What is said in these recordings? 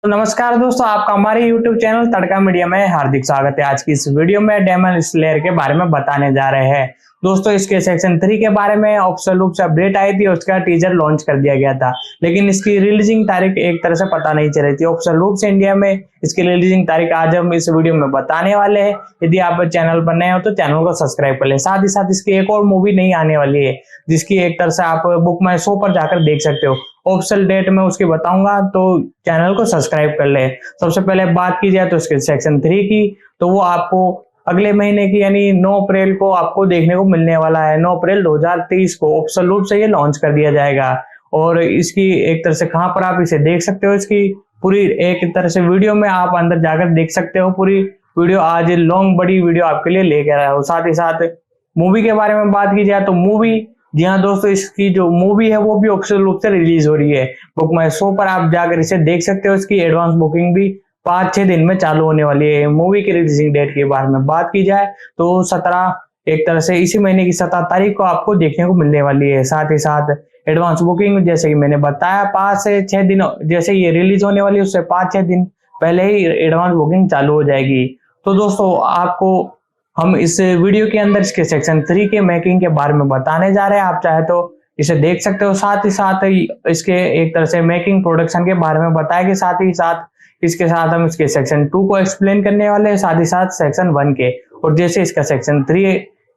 तो नमस्कार दोस्तों, आपका हमारे YouTube चैनल तड़का मीडिया में हार्दिक स्वागत है। आज की इस वीडियो में डेमन स्लेयर के बारे में बताने जा रहे हैं। दोस्तों, इसके सेक्शन 3 के बारे में ऑफिशियल रूप से अपडेट आई थी और उसका टीजर लॉन्च कर दिया गया था, लेकिन इसकी रिलीजिंग तारीख एक तरह से पता नहीं चल रही थी ऑफिशियल रूप से इंडिया में। इसकी रिलीजिंग तारीख आज हम इस वीडियो में बताने वाले हैं। यदि आप चैनल पर नए हो तो चैनल को सब्सक्राइब कर लें। साथ ही साथ इसकी एक और मूवी नहीं आने वाली है, जिसकी एक तरह से आप बुक माई शो पर जाकर देख सकते हो। ऑफिशियल डेट में उसकी बताऊंगा, तो चैनल को सब्सक्राइब कर ले। सबसे पहले बात की जाए तो इसके सेक्शन 3 की, तो वो आपको अगले महीने की यानी 9 अप्रैल को आपको देखने को मिलने वाला है। 9 अप्रैल 2023 को ऑफिशियल रूप से ये लॉन्च कर दिया जाएगा। और इसकी एक तरह से कहां पर आप इसे देख सकते हो, इसकी पूरी एक तरह से वीडियो में आप अंदर जाकर देख सकते हो। पूरी वीडियो आज लॉन्ग बड़ी वीडियो आपके लिए लेकर आया हूं। साथ ही साथ मूवी के बारे में बात की जाए तो मूवी, जी हाँ दोस्तों, इसकी जो मूवी है वो भी ऑफिशियल रूप से रिलीज हो रही है। बुक माई शो पर आप जाकर इसे देख सकते हो। इसकी एडवांस बुकिंग भी 5-6 दिन में चालू होने वाली है। मूवी की रिलीजिंग डेट के बारे में बात की जाए तो 17 एक तरह से इसी महीने की 17 तारीख को आपको देखने को मिलने वाली है। साथ ही साथ एडवांस बुकिंग, जैसे कि मैंने बताया, 5 से 6 दिन, जैसे ये रिलीज होने वाली है उससे 5-6 दिन पहले ही एडवांस बुकिंग चालू हो जाएगी। तो दोस्तों, आपको हम इस वीडियो के अंदर इसके सेक्शन 3 के मेकिंग के बारे में बताने जा रहे हैं। आप चाहे तो इसे देख सकते हो। साथ ही साथ इसके एक तरह से मेकिंग प्रोडक्शन के बारे में बताएंगे। साथ ही साथ इसके साथ हम इसके सेक्शन 2 को एक्सप्लेन करने वाले हैं, साथ ही साथ सेक्शन 1 के। और जैसे इसका सेक्शन 3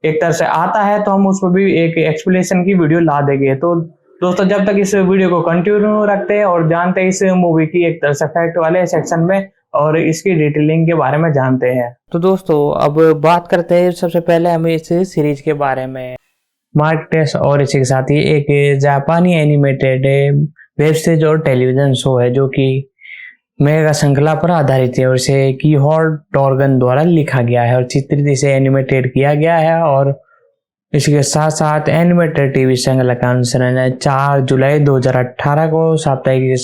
एक तरह से आता है तो हम उसमें भी एक एक्सप्लेनेशन की वीडियो ला देंगे। तो दोस्तों, जब तक इस वीडियो को कंटिन्यू रखते हैं और जानते हैं इस मूवी की एक तरह से फैक्ट वाले सेक्शन में और इसकी डिटेलिंग के बारे में जानते हैं। तो दोस्तों, अब बात करते हैं सबसे पहले हम इस सीरीज के बारे में। मार्क टेस्ट और इसी के साथ ही एक जापानी एनिमेटेड वेब सीरीज और टेलीविजन शो है, जो कि मेगा श्रृंखला पर आधारित है और इसे कीहोर्ड टॉर्गन द्वारा लिखा गया है और चित्रित इसे एनिमेटेड किया गया है। और इसके साथ साथ एनिमेटेड टीवी श्रृंखला का अनुसरण 4 जुलाई 2018 को साप्ताहिक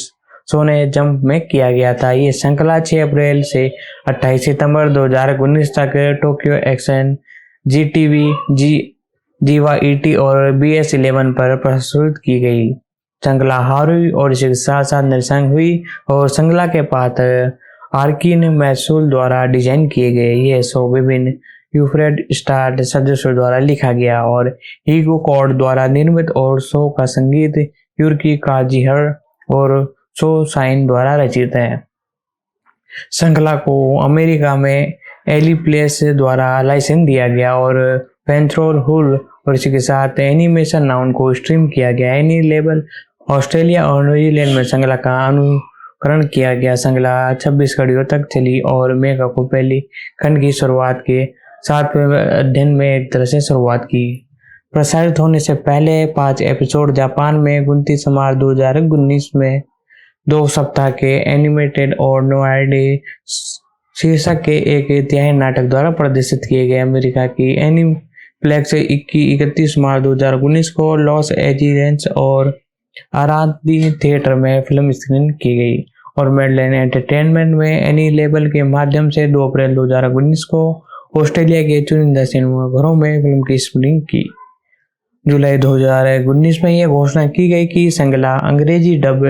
सोने जंप में किया गया था। ये श्रृंखला 6 अप्रैल से 28 सितंबर 2019 तक टोक्यो एक्शन, जीटीवी, जीवा ईटी और BS11 पर प्रस्तुत की गई। श्रृंखला हारुई और इसके साथ साथ निर्देशन हुई और श्रृंखला के पात्र आर्किन मैसूल द्वारा डिजाइन किए गए। ये शो विभिन्न यूफ्रेड स्टार सदस्यों द्वारा लिखा गया और हीगो कॉड द्वारा निर्मित और शो का संगीत यूर्की काजीहर और शो साइन द्वारा रचित है। श्रृंखला को अमेरिका में एली प्लेस द्वारा लाइसेंस दिया गया और पेंथ्रोल हुल और इसके साथ एनिमेशन नाउन को स्ट्रीम किया गया। एनी लेबल ऑस्ट्रेलिया और न्यूजीलैंड में श्रृंखला का अनुकरण किया गया। श्रृंखला 26 कड़ियों तक चली और मेगा को पहली खंड की शुरुआत के 7वें अध्ययन में एक तरह से शुरुआत की। प्रसारित होने से पहले 5 एपिसोड जापान में 29 मार्च 2019 में 2 सप्ताह के एनिमेटेड और नो आईडी शीर्षक के एक तिहाई नाटक द्वारा प्रदर्शित किए गए। अमेरिका की एनीप्लेक्स 31 मार्च 2019 को लॉस एंजिल्स और आराधी थिएटर में फिल्म स्क्रीन की गई और मेडलैंड एंटरटेनमेंट में एनी लेबल के माध्यम से 2 अप्रैल 2019 को ऑस्ट्रेलिया के चुनिंदा सिनेमाघरों में फिल्म की स्क्रीनिंग की। जुलाई 2019 में यह घोषणा की गई कि श्रृंखला अंग्रेजी डब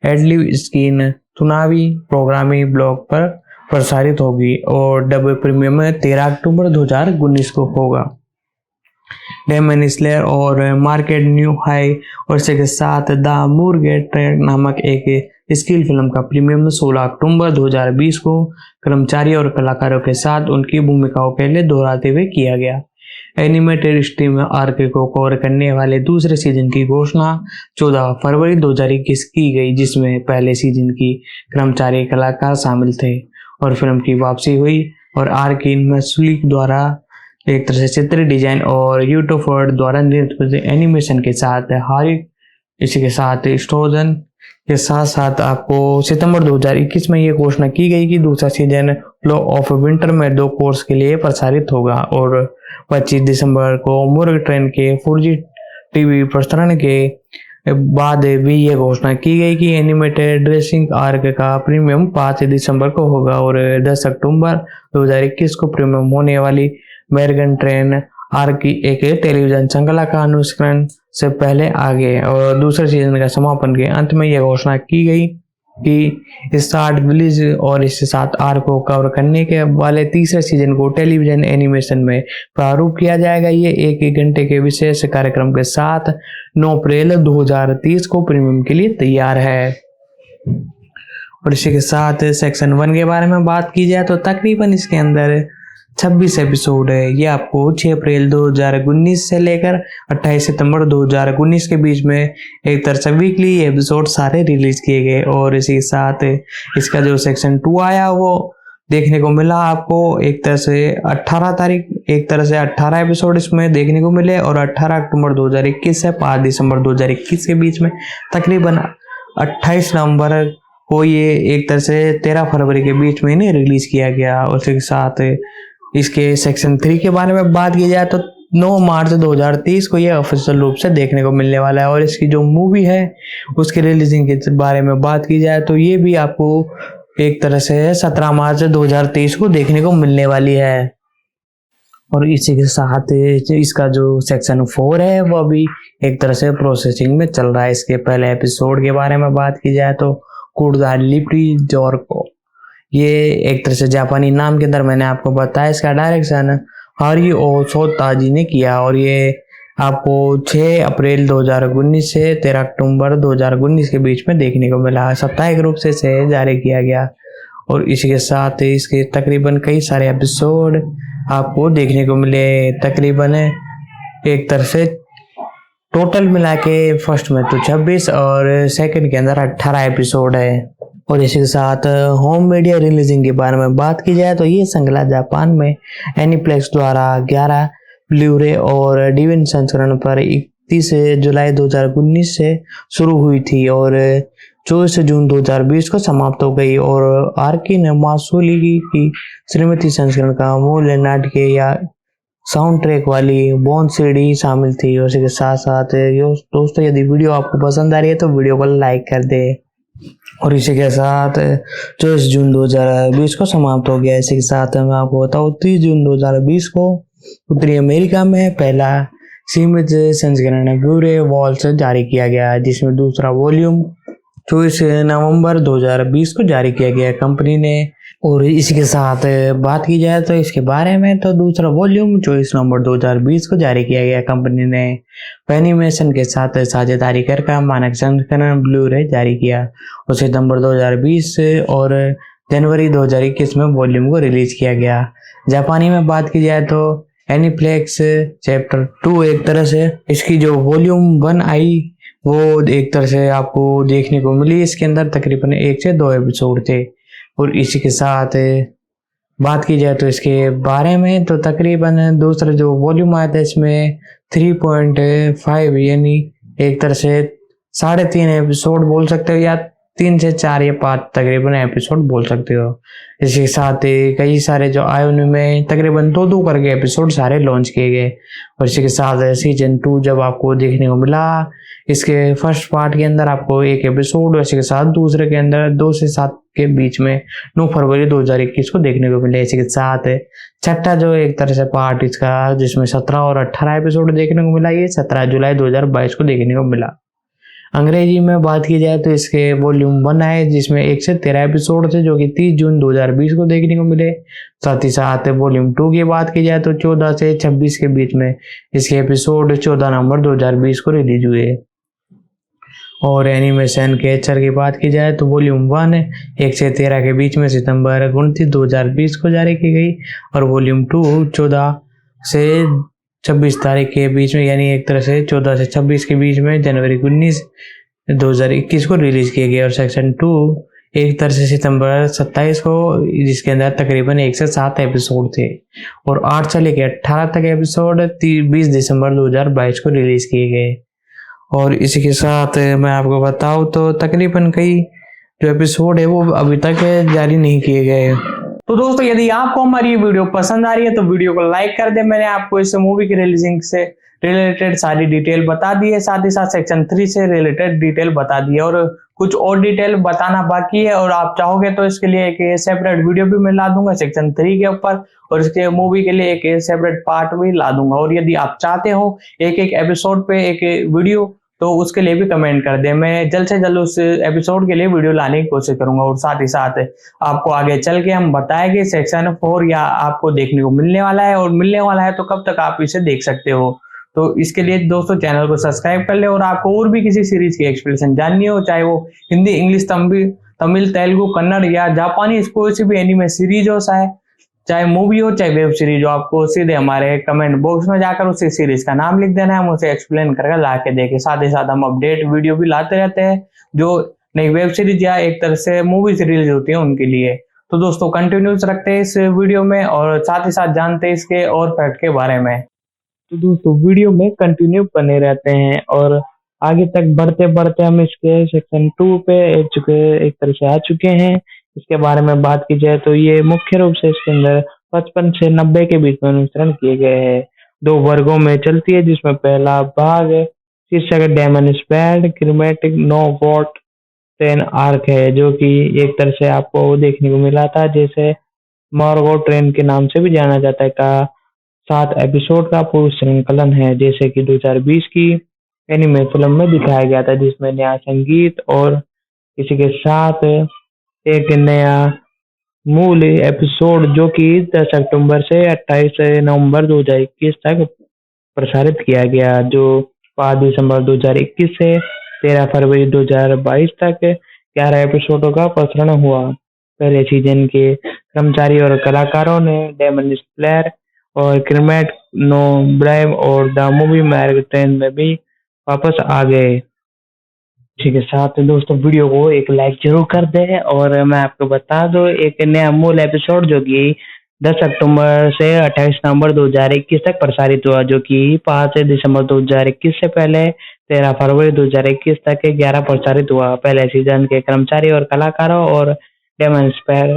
एडलिब स्क्रीन चुनावी प्रोग्रामी ब्लॉग पर प्रसारित होगी और डब प्रीमियम 13 अक्टूबर 2019 को होगा। डेमन स्लेयर और मार्केट न्यू हाई और इसके साथ द मूरगेट ट्रैक नामक एक स्किल फिल्म का प्रीमियम 16 अक्टूबर 2020 को कर्मचारी और कलाकारों के साथ उनकी भूमिकाओं के लिए दोहराते हुए किया गया। एनिमेटेड स्ट्रीम आर्क को कवर करने वाले दूसरे सीजन की घोषणा 14 फरवरी 2021 की गई, जिसमें पहले सीजन की कर्मचारी कलाकार शामिल थे और फिल्म की वापसी हुई और आर्किन मैसूल द्वारा एक तरह से चित्र डिजाइन और यूटोफर्ड द्वारा निर्मित एनिमेशन के साथ हारी इसी के साथ स्टोजन के साथ साथ आपको सितंबर 2021 में यह घोषणा की गई कि दूसरा सीजन फ्लो ऑफ विंटर में 2 कोर्स के लिए प्रसारित होगा और 25 दिसंबर को मुर्ग ट्रेन के 4G टीवी प्रसारण के बाद भी यह घोषणा की गई कि एनिमेटेड ड्रेसिंग आर्क का प्रीमियम 5 दिसंबर को होगा और 10 अक्टूबर 2021 को प्रीमियम होने वाली मेरगन ट्रेन आर्क की एक टेलीविजन श्रृंखला का अनुस्करण से पहले आगे और दूसरे सीजन का समापन के अंत में यह घोषणा की गई कि स्टार्ट विलेज और इसके साथ आर्क को कवर करने के वाले तीसरे सीजन को टेलीविजन एनिमेशन में प्रारूप किया जाएगा। ये एक घंटे के विशेष कार्यक्रम के साथ 9 अप्रैल 2030 को प्रीमियम के लिए तैयार है। और इसी के साथ सेक्शन 1 के बारे में बात की जाए तो तकरीबन इसके अंदर 26 एपिसोड है। ये आपको 6 अप्रैल 2019 से लेकर 28 सितंबर 2019 के बीच में एक तरह से वीकली एपिसोड सारे रिलीज किए गए। और इसी के साथ इसका जो सेक्शन 2 आया वो देखने को मिला आपको एक तरह से 18 एपिसोड इसमें देखने को मिले और 18 अक्टूबर 2021 से 5 दिसंबर 2021 के बीच में तकरीबन 28 नवंबर को ये एक तरह से 13 फरवरी के बीच में इन्हें रिलीज किया गया। उसी के साथ इसके सेक्शन 3 के बारे में बात की जाए तो 9 मार्च 2030 को यह ऑफिशियल रूप से देखने को मिलने वाला है। और इसकी जो मूवी है उसके रिलीजिंग के बारे में बात की जाए तो ये भी आपको एक तरह से 17 मार्च 2023 को देखने को मिलने वाली है। और इसी के साथ इसका जो सेक्शन 4 है वो अभी एक तरह से प्रोसेसिंग में चल रहा है। इसके पहले एपिसोड के बारे में बात की जाए तो कुर्दा लिप्टी जोरको, ये एक तरह से जापानी नाम के अंदर मैंने आपको बताया। इसका डायरेक्शन हारुओ सोताजी ने किया और ये आपको 6 अप्रैल 2019 से 13 अक्टूबर 2019 के बीच में देखने को मिला। साप्ताहिक रूप से इसे जारी किया गया। और इसी के साथ इसके तकरीबन कई सारे एपिसोड आपको देखने को मिले। तकरीबन एक तरह से टोटल मिला के फर्स्ट में तो 26 और सेकंड के अंदर 18 एपिसोड है। और इसी के साथ होम मीडिया रिलीजिंग के बारे में बात की जाए तो ये श्रृंखला जापान में एनिप्लेक्स द्वारा 11 ब्लूरे और डीवीडी संस्करण पर 31 जुलाई 2019 से शुरू हुई थी और 24 जून 2020 को समाप्त हो गई। और आर्की ने मासुली की श्रीमती संस्करण का मूल नाटक या साउंड ट्रैक वाली बोन सीडी शामिल थी। उसी के साथ साथ दोस्तों यदि वीडियो आपको पसंद आ रही है तो वीडियो को लाइक कर दे। और इसी के साथ 24 जून 2020 को समाप्त हो गया। इसी के साथ मैं आपको बताऊँ 30 जून 2020 को उत्तरी अमेरिका में पहला सीमित संस्करण ब्लूरे वॉल से जारी किया गया, जिसमें दूसरा वॉल्यूम 24 नवंबर 2020 को जारी किया गया कंपनी ने। और इसी के साथ बात की जाए तो इसके बारे में तो दूसरा वॉल्यूम 24 नवंबर 2020 को जारी किया गया कंपनी ने एनिमेशन के साथ साझेदारी कर का मानक संस्करण ब्लू-रे जारी किया। और सितंबर 2020 और जनवरी 2021 में वॉल्यूम को रिलीज किया गया। जापानी में बात की जाए तो एनिप्लेक्स चैप्टर 2 एक तरह से इसकी जो वॉल्यूम 1 आई वो एक तरह से आपको देखने को मिली। इसके अंदर तकरीबन 1 से 2 एपिसोड थे। और इसी के साथ बात की जाए तो इसके बारे में तो तकरीबन दूसरा जो वॉल्यूम आया था इसमें 3.5 यानी एक तरह से 3.5 एपिसोड बोल सकते हो या 3 से 4 या 5 तकरीबन एपिसोड बोल सकते हो। इसके साथ कई सारे जो आए उनमें तकरीबन 2-2 करके एपिसोड सारे लॉन्च किए गए। और इसी के साथ सीजन 2 जब आपको देखने को मिला, इसके फर्स्ट पार्ट के अंदर आपको 1 एपिसोड, इसी के साथ दूसरे के अंदर 2 से 7 के बीच में 9 फरवरी 2021 को देखने को मिले। इसी के साथ छठा जो एक तरह से पार्ट इसका जिसमें 17 और 18 एपिसोड देखने को मिला, ये 17 जुलाई 2022 को देखने को मिला। अंग्रेजी में बात की जाए तो इसके वॉल्यूम 1 आए जिसमें 1 से 13 एपिसोड थे जो कि 30 जून 2020 को देखने को मिले। साथ ही साथ वॉल्यूम 2 की बात की जाए तो 14 से 26 के बीच में इसके एपिसोड 14 नवंबर 2020 को रिलीज हुए। और एनिमेशन के अक्षर की बात की जाए तो वॉल्यूम 1 1 से 13 के बीच में सितंबर 29 2020 को जारी की गई और वॉल्यूम 2 14 से 26 तारीख के बीच में यानी एक तरह से 14 से 26 के बीच में जनवरी 19 2021 को रिलीज किया गया। और सेक्शन 2 एक तरह से सितंबर 27 को जिसके अंदर तकरीबन 1 से 7 एपिसोड थे और 8 से लेकर 18 तक एपिसोड 20 दिसंबर 2022 को रिलीज किए गए। और इसी के साथ मैं आपको बताऊं तो तकरीबन कई जो एपिसोड है वो अभी तक जारी नहीं किए गए। तो दोस्तों यदि आपको हमारी ये वीडियो पसंद आ रही है तो वीडियो को लाइक कर दे। मैंने आपको इस मूवी की रिलीजिंग से रिलेटेड सारी डिटेल बता दी है, साथ ही साथ सेक्शन 3 से रिलेटेड डिटेल बता दी है और कुछ और डिटेल बताना बाकी है। और आप चाहोगे तो इसके लिए एक सेपरेट वीडियो भी मैं ला दूंगा सेक्शन 3 के ऊपर और इसके मूवी के लिए एक सेपरेट पार्ट भी ला दूंगा। और यदि आप चाहते हो एक एपिसोड पे एक वीडियो तो उसके लिए भी कमेंट कर दे। मैं जल्द से जल्द उस एपिसोड के लिए वीडियो लाने की कोशिश करूंगा और साथ ही साथ आपको आगे चल के हम बताएंगे सेक्शन 4 या आपको देखने को मिलने वाला है, और मिलने वाला है तो कब तक आप इसे देख सकते हो। तो इसके लिए दोस्तों चैनल को सब्सक्राइब कर ले, और आपको और भी किसी सीरीज की एक्सप्लेनेशन जाननी हो, चाहे वो हिंदी, इंग्लिश, तमिल, तेलुगु, कन्नड़ या जापानी, कोई सी भी एनिमे सीरीज हो, चाहे मूवी हो चाहे वेब सीरीज हो, आपको सीधे हमारे कमेंट बॉक्स में जाकर उसी सीरीज का नाम लिख देना है, हम उसे एक्सप्लेन करके ला के देंगे। साथ ही साथ हम अपडेट वीडियो भी लाते रहते हैं जो नई वेब सीरीज या एक तरह से मूवी सीरीज होती है उनके लिए। तो दोस्तों कंटिन्यूस रखते हैं इस वीडियो में, और साथ ही साथ जानते हैं इसके और फैक्ट के बारे में। तो दोस्तों वीडियो में कंटिन्यू बने रहते हैं, और आगे तक बढ़ते बढ़ते हम इसके सेक्शन 2 पे एक तरह से आ चुके हैं। इसके बारे में बात की जाए तो ये मुख्य रूप से इसके अंदर 55 से 90 के बीच में अनुसरण किए गए हैं। 2 वर्गों में चलती है, जिसमें पहला भाग शीर्षक demon spade chromatic no what 10 arc है, जो कि एक तरह से आपको देखने को मिला था, जैसे मार्गो ट्रेन के नाम से भी जाना जाता है, का 7 एपिसोड का पूर्ण श्रृंखलन है, जैसे कि 2020 की एनिमे फिल्म में दिखाया गया था, जिसमें नया संगीत और इसी के साथ एक नया मूल एपिसोड जो कि 10 अक्टूबर से 28 नवंबर 2021 तक प्रसारित किया गया, जो 5 दिसंबर 2021 से 13 फरवरी 2022 तक 11 एपिसोडों का प्रसारण हुआ। पहले सीजन के कर्मचारी और कलाकारों ने डेमन स्लेयर और क्रिमेट नो ब्राइम और द मूवी मैरिज ट्रेन में भी वापस आ गए। इसी के साथ दोस्तों वीडियो को एक लाइक जरूर कर दें, और मैं आपको बता दूं एक नया मूल एपिसोड जो कि 10 अक्टूबर से 28 नवंबर 2021 तक प्रसारित हुआ, जो कि 5 दिसंबर 2021 से पहले 13 फरवरी 2021 तक 11 प्रसारित हुआ। पहले सीजन के कर्मचारी और कलाकारों और डेमन स्पेयर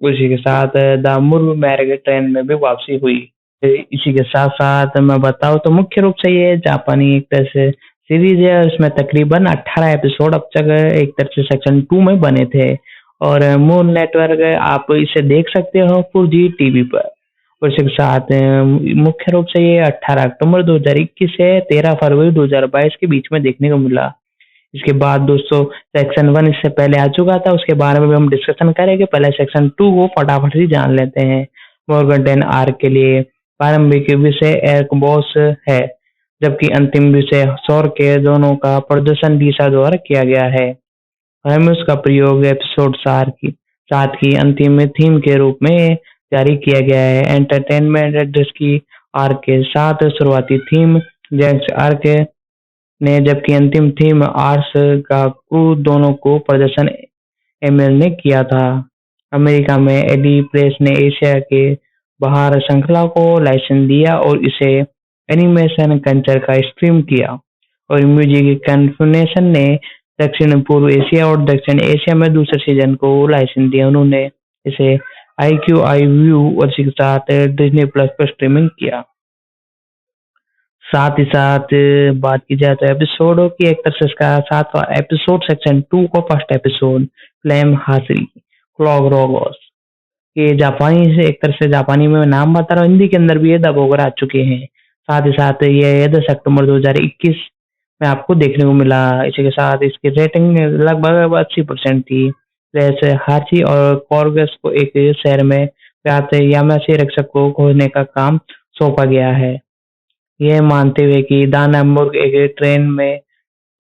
उसी के साथ द मूवी मैरिज ट्रेन में भी वापसी हुई। इसी के साथ साथ मैं बताऊं तो मुख्य रूप से ये जापानी एक तरह से सीरीज है, उसमें तकरीबन 18 एपिसोड अब तक एक तरह से सेक्शन 2 में बने थे, और मून नेटवर्क आप इसे देख सकते हो 4G टीवी पर। और इसके साथ मुख्य रूप से ये 18 अक्टूबर 2021 से 13 फरवरी 2022 के बीच में देखने को मिला। इसके बाद दोस्तों सेक्शन 1 इससे पहले आ चुका था, उसके बारे में भी हम डिस्कशन करेंगे। पहले सेक्शन 2 को फटाफट ही जान लेते हैं। मॉर्गन 10 आर्क के लिए प्रारंभिक विषय एर्क बॉस है, जबकि अंतिम विषय सौर के दोनों का प्रदर्शन डीसा द्वारा किया गया है। हेमस का प्रयोग एपिसोड 7 की अंतिम थीम के रूप में जारी किया गया है। एंटरटेनमेंट एड्रेस की आर्क के साथ शुरुआती थीम जेम्स आर्क ने, जबकि अंतिम थीम आर्स का क्रू दोनों को प्रदर्शन एमएल ने किया था। अमेरिका में एडी प्रेस ने एशिया के बाहर श्रृंखला को लाइसेंस दिया और इसे एनिमेशन कल्चर का स्ट्रीम किया, और म्यूजिक कन्फर्मेशन ने दक्षिण पूर्व एशिया और दक्षिण एशिया में दूसरे सीजन को लाइसेंस दिया। उन्होंने इसे IQI व्यू और इसके साथ डिज्नी प्लस पर स्ट्रीमिंग किया। साथ ही साथ बात की जाए तो एपिसोडों की, एक तरह से इसका 7वां एपिसोड सेक्शन 2 का फर्स्ट एपिसोड फ्लेम हासिल क्लॉग रोगोस, ये जापानी से एक तरह से जापानी में नाम बता रहा हूँ, हिंदी के अंदर भी ये दब होकर आ चुके हैं। साथ ही साथ ये 10 अक्टूबर 2021 में आपको देखने को मिला। इसी के साथ इसकी रेटिंग लगभग 80% थी। जैसे हाची और कॉर्गस को एक शहर में व्याप्त यामासी रक्षक को खोजने का काम सौंपा गया है, यह मानते हुए कि दानमबुर्ग एक ट्रेन में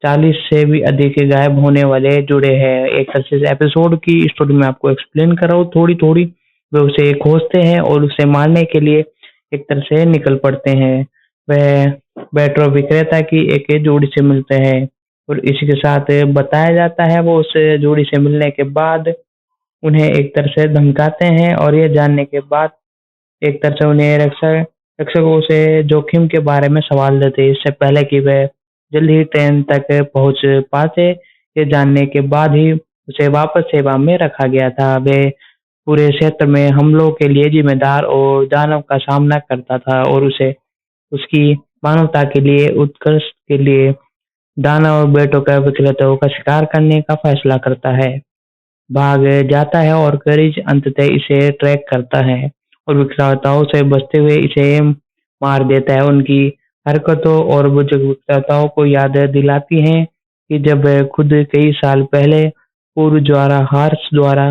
40 से भी अधिक गायब होने वाले जुड़े हैं। एक तरह से एपिसोड की स्टोरी में आपको एक्सप्लेन कर रहा हूँ थोड़ी थोड़ी। वे उसे खोजते हैं और उसे मारने के लिए एक तरह से निकल पड़ते हैं। वह पेट्रो विक्रेता की एक जोड़ी से मिलते हैं, और इसी के साथ बताया जाता है वो उस जोड़ी से मिलने के बाद उन्हें एक तरह से धमकाते हैं, और ये जानने के बाद एक तरह से उन्हें रक्षकों से जोखिम के बारे में सवाल देते, इससे पहले कि वह जल्द ही ट्रेन तक पहुंच पाते। ये जानने के बाद ही उसे वापस सेवा में रखा गया था। वे पूरे क्षेत्र में हमलों के लिए जिम्मेदार और दानव का सामना करता था, और उसे उसकी मानवता के लिए उत्कर्ष के लिए दानव बेटों का विक्रेताओं का शिकार करने का फैसला करता है, भाग जाता है, और करिज अंततः इसे ट्रैक करता है और विक्रेताओं से बचते हुए इसे मार देता है। उनकी हरकतों और बुजुर्गताओं को याद दिलाती हैं कि जब वह खुद कई साल पहले पूर्व द्वारा हार्स द्वारा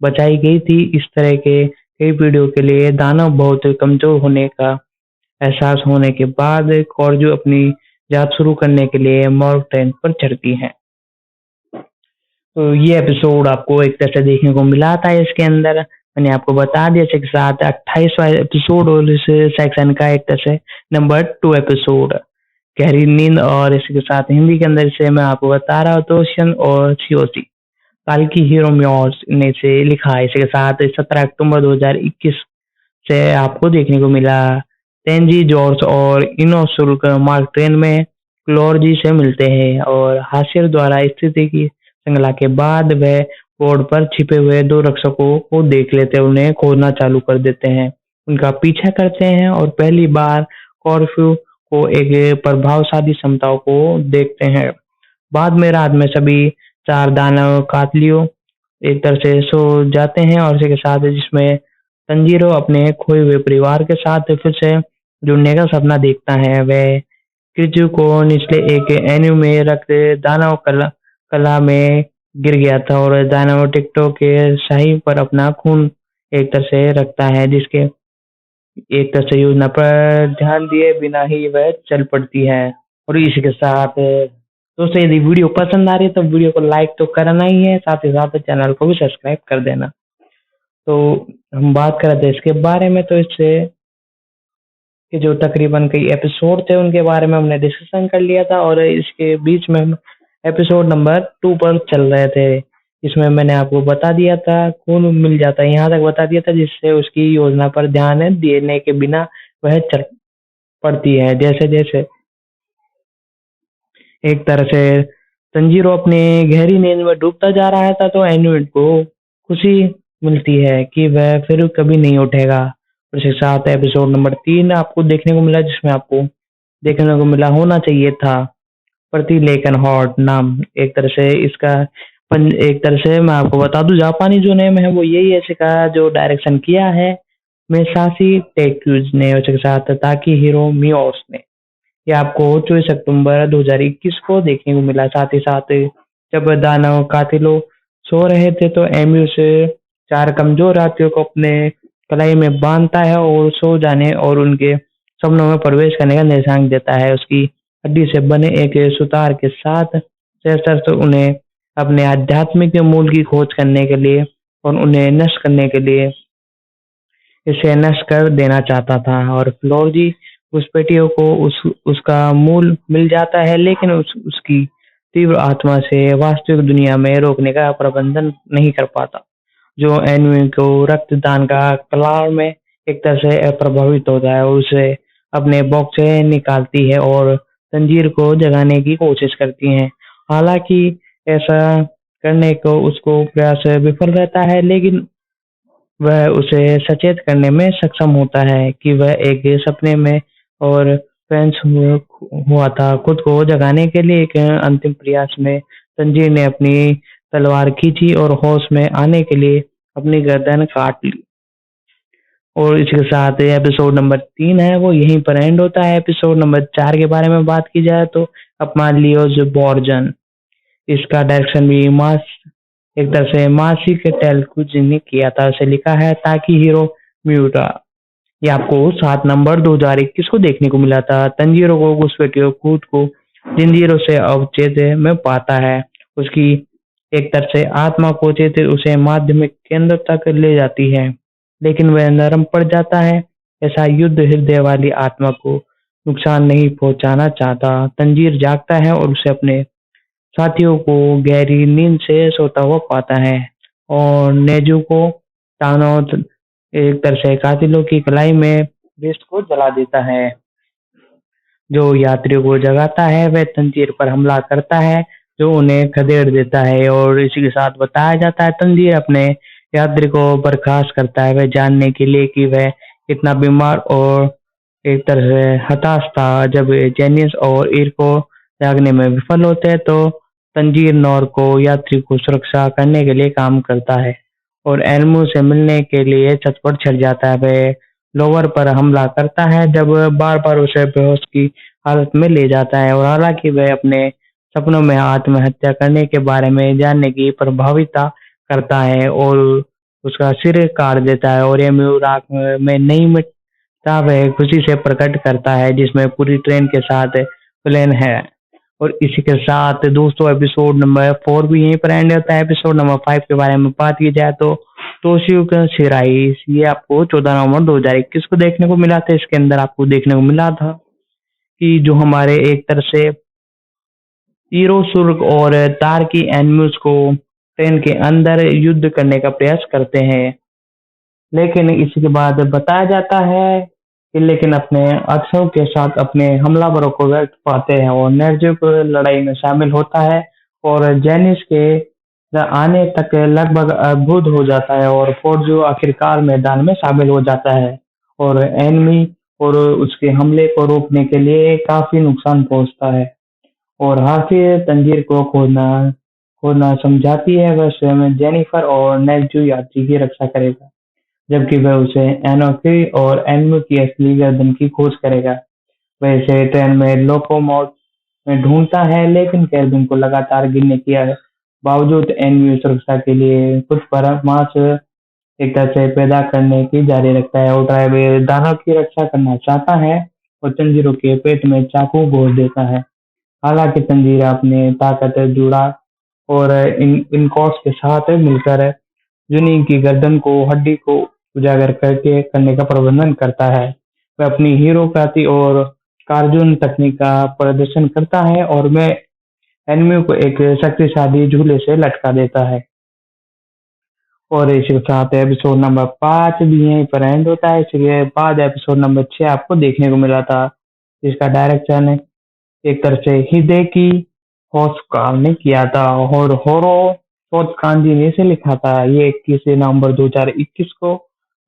बचाई गई थी। इस तरह के कई पीढ़ियों के लिए दानव बहुत कमजोर होने का एहसास होने के बाद कॉर्जू अपनी जांच शुरू करने के लिए मॉर्ग ट्रेन पर चढ़ती है। तो ये एपिसोड आपको एक तरह से देखने को मिला था। इसके अंदर मैंने आपको बता दिया इसके साथ 28वां एपिसोड और इस सेक्शन का एक तरह से नंबर 2 एपिसोड गहरी नींद, और इसके साथ हिंदी के अंदर से मैं आपको बता रहा हूँ तोशन और सीओसी काल की हीरो म्योर्स ने से लिखा है। इसके साथ 17 अक्टूबर 2021 से आपको देखने को मिला। तेंजी जॉर्ज और इनोसुल्क मार्क ट्वेन में क्लोर्जी से मिलते हैं और हाशिर द्वारा स्थिति की श्रृंखला के बाद वह बोर्ड पर छिपे हुए दो रक्षकों को देख लेते हैं, उन्हें खोजना चालू कर देते हैं, उनका पीछा करते हैं और पहली बार कॉर्फ्यू को एक प्रभावशाली क्षमताओं को देखते हैं। बाद में रात में सभी 4 दानव कातलियों एक तरह से सो जाते हैं और इसी के साथ जिसमें तंजीरो अपने खोए हुए परिवार के साथ फिर से जुड़ने का सपना देखता है। वह कृजु को निचले एक एन्यू में रक्त दानव कला में गिर गया था और दानव टिकटों के शाही पर अपना खून एक तरह से रखता है, जिसके एक तरह से योजना पर ध्यान दिए बिना ही वह चल पड़ती है। और इसी के साथ दोस्तों यदि वीडियो पसंद आ रही है तो वीडियो को लाइक तो करना ही है, साथ ही साथ चैनल को भी सब्सक्राइब कर देना। तो हम बात कर रहे थे इसके बारे में, तो इससे कि जो तकरीबन कई एपिसोड थे उनके बारे में हमने डिस्कशन कर लिया था और इसके बीच में हम एपिसोड नंबर 2 पर चल रहे थे। इसमें मैंने आपको बता दिया था खून मिल जाता है, यहाँ तक बता दिया था जिससे उसकी योजना पर ध्यान देने के बिना वह चल पड़ती है। जैसे जैसे एक तरह से तंजीरो अपने गहरी नींद में डूबता जा रहा था तो एनुइट को खुशी मिलती है कि वह फिर कभी नहीं उठेगा। और इसके साथ एपिसोड नंबर 3 आपको देखने को मिला, जिसमें आपको देखने को मिला होना चाहिए था प्रतिलेखन हॉट नाम। एक तरह से इसका एक तरह से मैं आपको बता दूं जापानी जो नेम है वो यही है, इसका जो डायरेक्शन किया है मेसाशी टेक्यूज ने, उसके साथ ताकि हीरो मियोस ने। ये आपको 24 अक्टूबर 2021 को देखने को मिला। साथ ही साथ जब दानव कातिलों सो रहे थे तो एम्यू से 4 कमजोर हाथियों को अपने कलाई में बांधता है और सो जाने और उनके सपनों में प्रवेश करने का निर्देश देता है। उसकी हड्डी से बने एक सुतार के साथ सशस्त्र तो उन्हें अपने आध्यात्मिक मूल की खोज करने के लिए और उन्हें नष्ट करने के लिए इसे नष्ट कर देना चाहता था। और फ्लोरजी घुसपैठियों को उसका मूल मिल जाता है, लेकिन उसकी तीव्र आत्मा से वास्तविक दुनिया में रोकने का प्रबंधन नहीं कर पाता, जो एनवी को रक्तदान का कलार में एक तरह से प्रभावित होता है और उसे अपने बॉक्स से निकालती है और तंजीर को जगाने की कोशिश करती है। हालांकि ऐसा करने को उसको प्रयास विफल रहता है, लेकिन वह उसे सचेत करने में सक्षम होता है कि वह एक सपने में और फेंस हुआ था। खुद को जगाने के लिए एक अंतिम प्रयास में तंजीर ने अपनी तलवार खींची और होश में आने के लिए अपनी गर्दन काट ली। और इसके साथ एपिसोड नंबर 3 है वो यहीं पर एंड होता है। एपिसोड नंबर 4 के बारे में बात की जाए तो अपमान लियोज बॉर्जन, इसका डायरेक्शन भी एक तरह से मासिक टेलकुज ने किया था। उसे लिखा है ताकि हीरो म्यूटा। ये आपको 7 नंबर 2021 को देखने को मिला था। तंजीरो को घुसपैठियों खुद को जंजीरों से अवचेत में पाता है। उसकी एक तरह से आत्मा को चेत उसे माध्यमिक केंद्र तक ले जाती है, लेकिन वह नरम पड़ जाता है। ऐसा युद्ध हृदय वाली आत्मा को नुकसान नहीं पहुंचाना चाहता। तंजीर जागता है और उसे अपने साथियों को गहरी नींद से सोता हुआ पाता है और नेजू को तानो एक तरह से कातिलों की कलाई में वेस्ट को जला देता है। जो यात्रियों को जगाता है वह तंजीर पर हमला करता है, जो उन्हें खदेड़ देता है। और इसी के साथ बताया जाता है तंजीर अपने यात्री को बर्खास्त करता है, वह जानने के लिए कि वह कितना बीमार और एक तरह से हताश था। जब जेनियस और ईर को जागने में विफल होते हैं तो तंजीर नौर को यात्री को सुरक्षा करने के लिए काम करता है और एल्मू से मिलने के लिए छत पर चढ़ जाता है। वह लोवर पर हमला करता है जब बार बार उसे बेहोश की हालत में ले जाता है और हालांकि वह अपने सपनों में आत्महत्या करने के बारे में जानने की प्रभाविता करता है और उसका सिर काट देता है और एमयू राख में नहीं मिटता वह खुशी से प्रकट करता है जिसमें पूरी ट्रेन के साथ प्लेन है। और इसी के साथ दोस्तों एपिसोड नंबर 4 भी यहीं पर एंड होता है। एपिसोड नंबर 5 के बारे में बात की जाए तो तोशियुकी शिराई ये आपको 14 नवंबर 2021 को देखने को मिला था। इसके अंदर आपको देखने को मिला था कि जो हमारे एक तरह से ईरोसुर्ग और तार्की एनिमल्स को ट्रेन के अंदर युद्ध करने का प्रयास करते हैं, लेकिन इसी के बाद बताया जाता है कि लेकिन अपने अक्षों के साथ अपने हमलावरों को व्यक्त पाते हैं और नेर्जुक लड़ाई में शामिल होता है और जेनिस के आने तक लगभग अद्भुत हो जाता है और फोर्जो आखिरकार मैदान में शामिल हो जाता है और एनमी और उसके हमले को रोकने के लिए काफी नुकसान पहुंचता है और हाफिज तंजीर को खोदना खोदना समझाती है वह स्वयं जेनिफर और नेल्जू यात्री की रक्षा करेगा, जबकि वह उसे एनोकी और एनमू की असली गर्दन की खोज करेगा। वह इसे ट्रेन में लोकोमोट में ढूंढता है लेकिन कैबिन को लगातार गिरने की बावजूद एनमू सुरक्षा के लिए कुछ परामर्श एक तरह से पैदा करने की जारी रखता है और ड्राइवर दानव की रक्षा करना चाहता है और तंजीरों के पेट में चाकू घोष देता है। हालांकि तंजीरा अपने ताकत जुड़ा और इन इनकॉस के साथ मिलकर जुनी की गर्दन को हड्डी को उजागर करके करने का प्रबंधन करता है। वह अपनी हीरोक्राती और कार्जुन तकनीक का प्रदर्शन करता है और वह एनिमी को एक शक्तिशाली झूले से लटका देता है। और इसी के साथ एपिसोड नंबर 5 भी यहीं पर एंड होता है। इसके बाद एपिसोड नंबर 6 आपको देखने को मिला था, जिसका डायरेक्शन एक तरह से हिदेकी होसोका ने किया था और होरो कांजी ने इसे लिखा था। ये 21 नवंबर 2021 को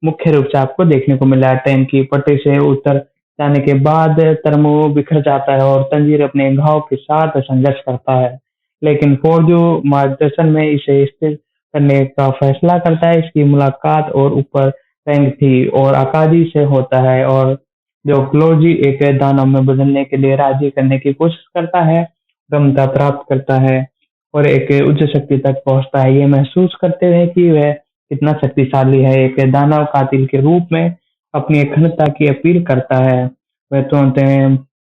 मुख्य रूप से आपको देखने को मिला। ट्रेन की पटरी से उतर जाने के बाद तरमो बिखर जाता है और तंजीर अपने घाव के साथ संघर्ष करता है, लेकिन फोर्जो मार्गदर्शन में इसे स्थिर करने का फैसला करता है। इसकी मुलाकात और ऊपर रैंक थी और अकाजी से होता है और जो क्लोजी एक दानव में बदलने के लिए राजी करने की कोशिश करता है, क्षमता प्राप्त करता है और एक उच्च शक्ति तक पहुंचता है। ये महसूस करते हुए कि वह कितना शक्तिशाली है, एक दानव कातिल के रूप में अपनी अखंडता की अपील करता है। वह तुरंत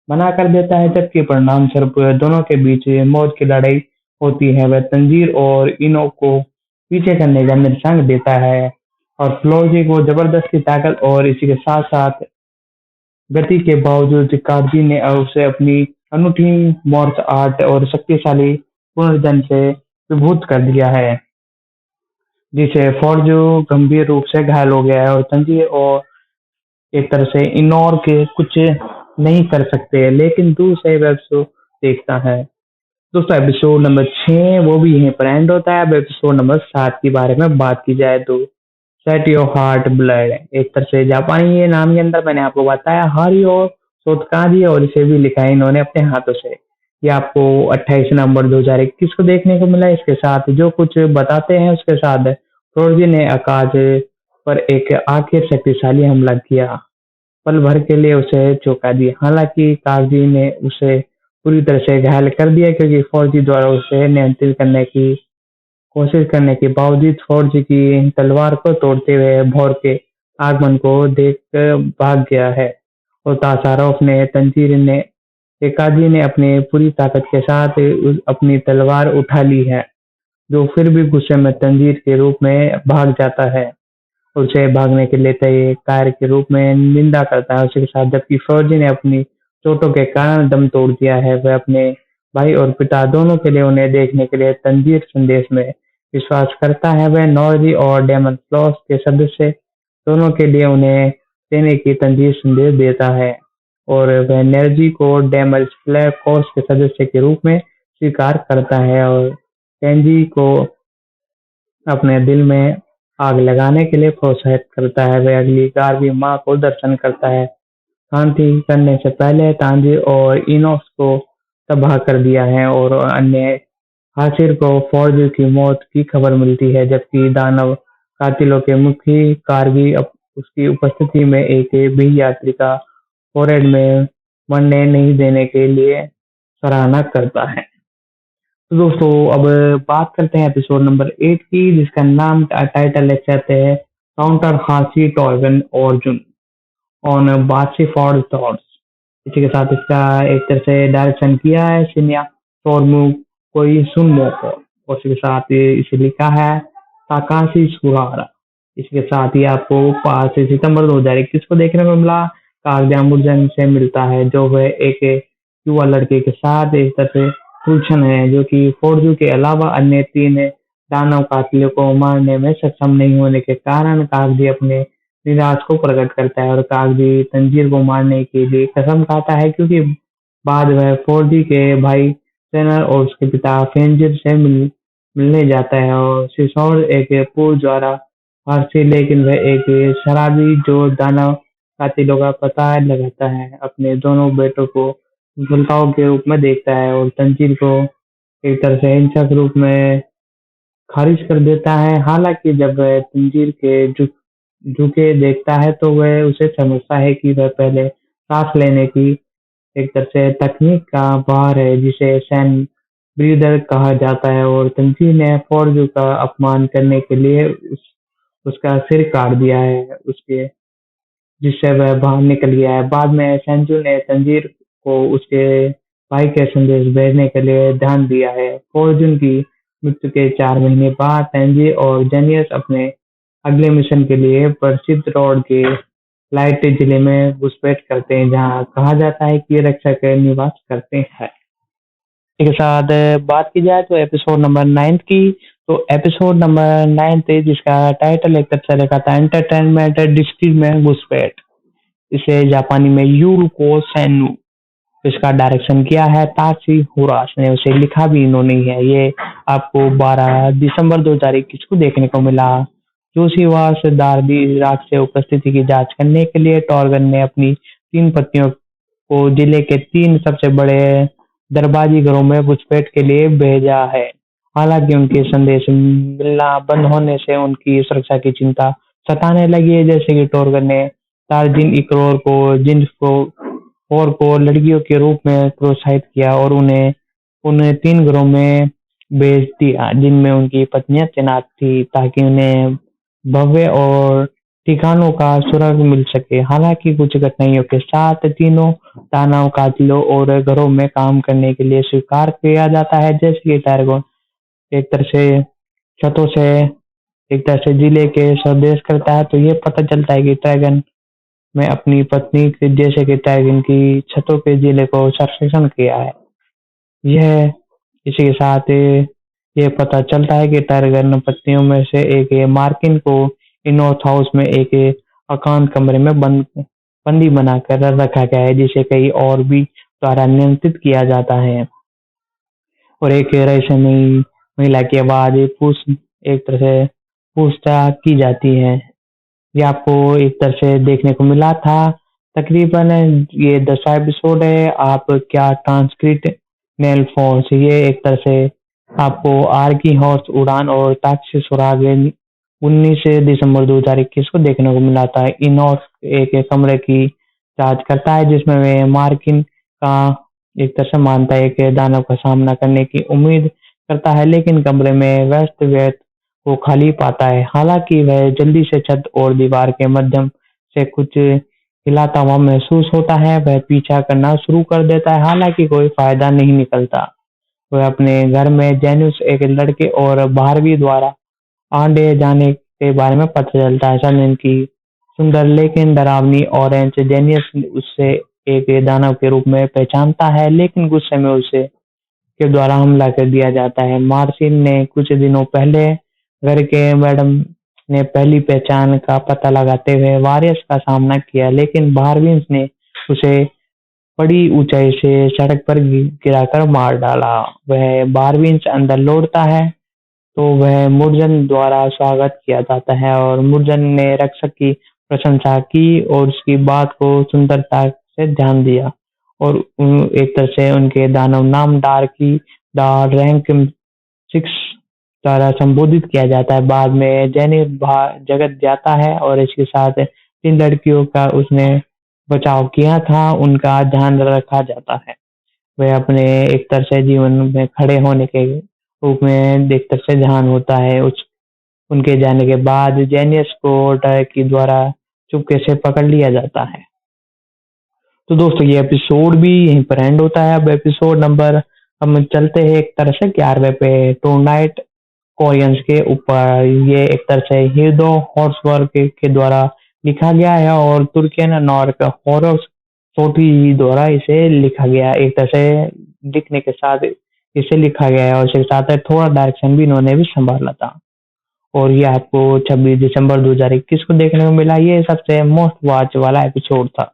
मना कर देता है, जबकि परिणाम स्वरूप दोनों के बीच मौत की लड़ाई होती है। वह तंजीर और इनो को पीछे करने का निर्देश देता है और फ्लोजी को जबरदस्ती ताकत और इसी के साथ साथ गति के बावजूद काजी ने उसे अपनी अनूठी मार्शल आर्ट और शक्तिशाली पुनर्जन्म से विभूत कर दिया है, जिसे फोर्जो गंभीर रूप से घायल हो गया है और तंजीर और एक तरह से इग्नोर के कुछ नहीं कर सकते, लेकिन दूर से वह उसको देखता है। दोस्तों एपिसोड नंबर 6 वो भी यहीं पर एंड होता है। अब एपिसोड नंबर 7 के बारे में बात की जाए तो सेट योर हार्ट ब्लड एक तरह से जापानी ये नाम के अंदर मैंने आपको बताया हारियो सोतकाजी और इसे भी लिखा है इन्होंने अपने हाथों से। ये आपको 28 नवंबर 2021 को देखने को मिला। इसके साथ जो कुछ बताते हैं उसके साथ फ्रोजी ने आकाश पर एक आखिर शक्तिशाली हमला किया, पल भर के लिए उसे चौंका दिया। हालांकि काजी ने उसे पूरी तरह से घायल कर दिया क्योंकि फौजी द्वारा उसे नियंत्रित करने की कोशिश करने के बावजूद फौजी की तलवार को तोड़ते हुए भौर के आगमन को देख भाग गया है और तासारोफ ने तंजीर ने एकाजी ने अपनी पूरी ताकत के साथ अपनी तलवार उठा ली है, जो फिर भी गुस्से में तंजीर के रूप में भाग जाता है और उसे भागने के लिए तय कार्य के रूप में निंदा करता है उसके साथ। जबकि फौजी ने अपनी चोटों के कारण दम तोड़ दिया है, वह अपने भाई और पिता दोनों के लिए उन्हें देखने के लिए तंजीर संदेश में विश्वास करता है। वह नॉर्जी और डेमन फ्लॉस के सदस्य दोनों के लिए उन्हें देने की तंजीर संदेश देता है और वह नेर्जी को डेमल फ्लैग कोर्स के सदस्य के रूप में स्वीकार करता है और केंजी को अपने दिल में आग लगाने के लिए प्रोत्साहित करता है। वह अगली बार भी माँ को दर्शन करता है। शांति करने से पहले तांजी और इनोक्स को तबाह कर दिया है और अन्य हासिर को फौज की मौत की खबर मिलती है, जबकि दानव कातिलों के मुखी कारगी उसकी उपस्थिति में एक भी यात्री का फोरेड में मरने नहीं देने के लिए सराहना करता है। तो दोस्तों अब बात करते हैं एपिसोड नंबर 8 की, जिसका नाम टाइटल ले कहते हैं काउंटर हाशी टॉर्गन अर्जुन ऑन बातची फॉर थॉट्स। इसी के साथ इसका एक तरह से डायरेक्शन किया है शिन्या तोरमू कोई सुनमोको, और इसी के साथ ये इसे लिखा है ताकाशी सुहारा। इसके साथ ही आपको 5 सितंबर 2021 को देखने को मिला कागजामुर्जन से मिलता है, जो वह एक युवा लड़के के साथ एक तरह से उलझन है, जो कि फोर्जू के अलावा अन्य 3 दानव कातिलों को मारने में सक्षम नहीं होने के कारण कागजी अपने निराश को प्रकट करता है और कागजी तंजीर को मारने के लिए कसम खाता है, क्योंकि बाद वह फोर्जी के भाई सेनर और उसके पिता फेंजिर से मिलने जाता है और सिसोर एक पूर्व द्वारा फारसी, लेकिन वह एक शराबी जो दानव कातिलों का पता लगाता है, अपने दोनों बेटों को गुलताओं के रूप में देखता है और तंजीर को एक तरह से हिंसक रूप में खारिज कर देता है। हालांकि जब वह तंजीर के झुके देखता है तो वह उसे समझता है कि वह पहले सांस लेने की एक तरह से तकनीक का बाहर है, जिसे सैन ब्रीदर कहा जाता है, और तंजीर ने फौज का अपमान करने के लिए उसका सिर काट दिया है उसके, जिससे वह बाहर निकल गया है। बाद में संजू ने तंजीर को उसके भाई के संदेश भेजने के लिए ध्यान दिया है। फॉर्जून की मृत्यु के 4 महीने बाद तंजीर और जेनियस अपने अगले मिशन के लिए प्रसिद्ध रोड के लाइट जिले में घुसपैठ करते हैं, जहां कहा जाता है कि रक्षक निवास करते हैं। इसके साथ बात की जाए तो एपिसोड नंबर 9 की, तो एपिसोड नंबर 9 थे जिसका टाइटल एक तरह से रखा था एंटरटेनमेंट डिस्ट्रिक्ट में घुसपैठ। इसे जापानी में यूल को सैनु, इसका डायरेक्शन किया है ताशी हुरास ने, उसे लिखा भी इन्होंने ही है। ये आपको 12 दिसंबर 2021 को देखने को मिला। जोशीवास दारदी रात से उपस्थिति की जांच करने के लिए टॉर्गन ने अपनी 3 पत्नियों को जिले के 3 सबसे बड़े दरबाजी घरों में घुसपैठ के लिए भेजा है। हालांकि उनके संदेश मिलना बंद होने से उनकी सुरक्षा की चिंता सताने लगी है, जैसे कि टॉर्गन ने तारदीन इकरोर को जिन्स को और को लड़कियों के रूप में प्रोत्साहित किया और उन्हें उन्हें 3 घरों में भेज दिया जिनमें उनकी पत्नियां तैनात थी, ताकि उन्हें भव्य और ठिकानों का सुराग मिल सके। हालांकि कुछ कठिनाइयों के साथ तीनों दानव कातिलों और घरों में काम करने के लिए स्वीकार किया जाता है, जैसे कि टैरगोन एक तरह से छतों से एक तरह से जिले के स्वदेश करता है, तो ये पता चलता है कि ड्रैगन में अपनी पत्नी के जैसे कि ड्रैगन की छतों के जिले को सर्वेक्षण किया है। यह इसी के साथ ये पता चलता है कि ड्रैगन पत्नियों में से एक मार्किन को इनॉर्थ हाउस में एक एकांत कमरे में बंदी बनाकर रखा गया है, जिसे कई और भी द्वारा नियंत्रित किया जाता है और एक रहस्यमयी महिला की आवाज एक तरह से पूछताछ की जाती है। ये आपको एक तरह से देखने को मिला था। तकरीबन ये 10वां एपिसोड है। आप क्या ट्रांसक्रिप्ट नेल फोर्स, ये एक तरह से आपको आर की हॉर्स उड़ान और ताक्षी सुराग 19 दिसंबर 2021 को देखने को मिला था। इनॉस एक कमरे की जांच करता है जिसमें वे मार्किन का एक तरह से मानता है कि दानव का सामना करने की उम्मीद करता है, लेकिन कमरे में व्यस्त व्यस्त को खाली पाता है। हालांकि वह जल्दी से छत और दीवार के माध्यम से कुछ हिलाता हुआ महसूस होता है। वह पीछा करना शुरू कर देता है, हालांकि कोई फायदा नहीं निकलता। वह अपने घर में जेनुस एक लड़के और बारहवीं द्वारा आंडे जाने के बारे में पता चलता है। सलिन की सुंदर लेकिन डरावनी ऑरेंज जेनियस उससे एक दानव के रूप में पहचानता है, लेकिन गुस्से में उसे के द्वारा हमला कर दिया जाता है। मार्सिन ने कुछ दिनों पहले घर के मैडम ने पहली पहचान का पता लगाते हुए वारियर्स का सामना किया, लेकिन बारविंस ने उसे बड़ी ऊंचाई से सड़क पर गिराकर मार डाला। वह बारविंस अंदर लौटता है तो वह मुर्जन द्वारा स्वागत किया जाता है और मुर्जन ने रक्षक की प्रशंसा की और उसकी बात को सुंदरता से ध्यान दिया और एक तरह से उनके दानव नाम डार रैंक 6 द्वारा संबोधित किया जाता है। बाद में जैनी जगत जाता है और इसके साथ 3 लड़कियों का उसने बचाव किया था उनका ध्यान रखा जाता है। वे अपने एक तरह से जीवन में खड़े होने के रूप में एक तरह से ध्यान होता है। उस उनके जाने के बाद जेनियस को डायकी द्वारा चुपके से पकड़ लिया जाता है। तो दोस्तों ये एपिसोड भी यहीं पर एंड होता है। अब एपिसोड नंबर हम चलते हैं एक तरह से 11वें पे, टू नाइट कोरियंस के ऊपर। ये एक तरह से हीरो हॉर्सवर्क के द्वारा लिखा गया है और तुर्कियन नॉर्क हॉरर सोटी द्वारा इसे लिखा गया है। एक तरह से लिखने के साथ इसे लिखा गया है और इसके साथ थोड़ा डायरेक्शन भी इन्होंने भी संभाला था। और ये आपको 26 दिसंबर 2021 को देखने को मिला। ये सबसे मोस्ट वॉच वाला एपिसोड था।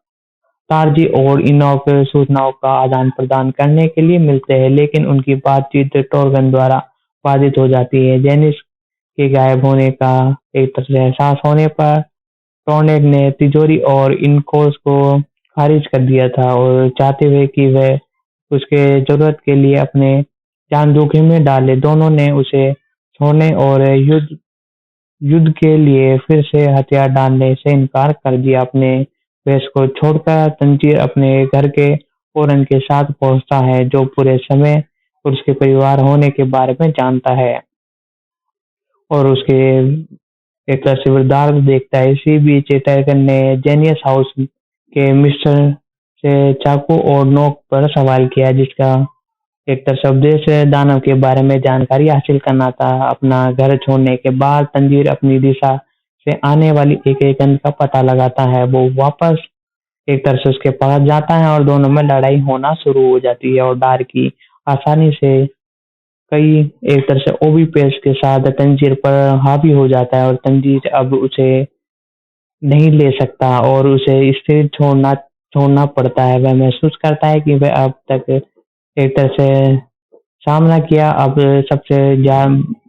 तारजी और इनॉक सूचनाओं का आदान प्रदान करने के लिए मिलते हैं, लेकिन उनकी बातचीत टॉर्गन द्वारा बाधित हो जाती है। जेनिस के गायब होने का एक तरह से एहसास होने पर टॉर्नेड ने तिजोरी और इनकोस को खारिज कर दिया था और चाहते हुए कि वह उसके जरूरत के लिए अपने जान जोखिम में डाले। दोनों ने उसे छोड़ने और युद्ध के लिए फिर से हथियार डालने से इनकार कर दिया। अपने वेश को छोड़कर तंजीर अपने घर के ओरन के साथ पहुंचता है, जो पूरे समय उसके परिवार होने के बारे में जानता है और उसके एक तरह से वृद्धार्थ देखता है। इसी बीच टैगन ने जेनियस हाउस के मिस्टर से चाकू और नोक पर सवाल किया, जिसका एक तरह से उद्देश्य दानव के बारे में जानकारी हासिल करना था। अपना घर छोड़ने के बाद तंजीर अपनी दिशा से आने वाली एक गंध का पता लगाता है। वो वापस एक तरह से उसके पास जाता है और दोनों में लड़ाई होना शुरू हो जाती है और डार्की आसानी से कई एक तरह से ओबी पेस के साथ तंजीर पर हावी हो जाता है और तंजीर अब उसे नहीं ले सकता और उसे स्थिर छोड़ना छोड़ना पड़ता है। वह महसूस करता है कि वह अब तक एक तरह से सामना किया, अब सबसे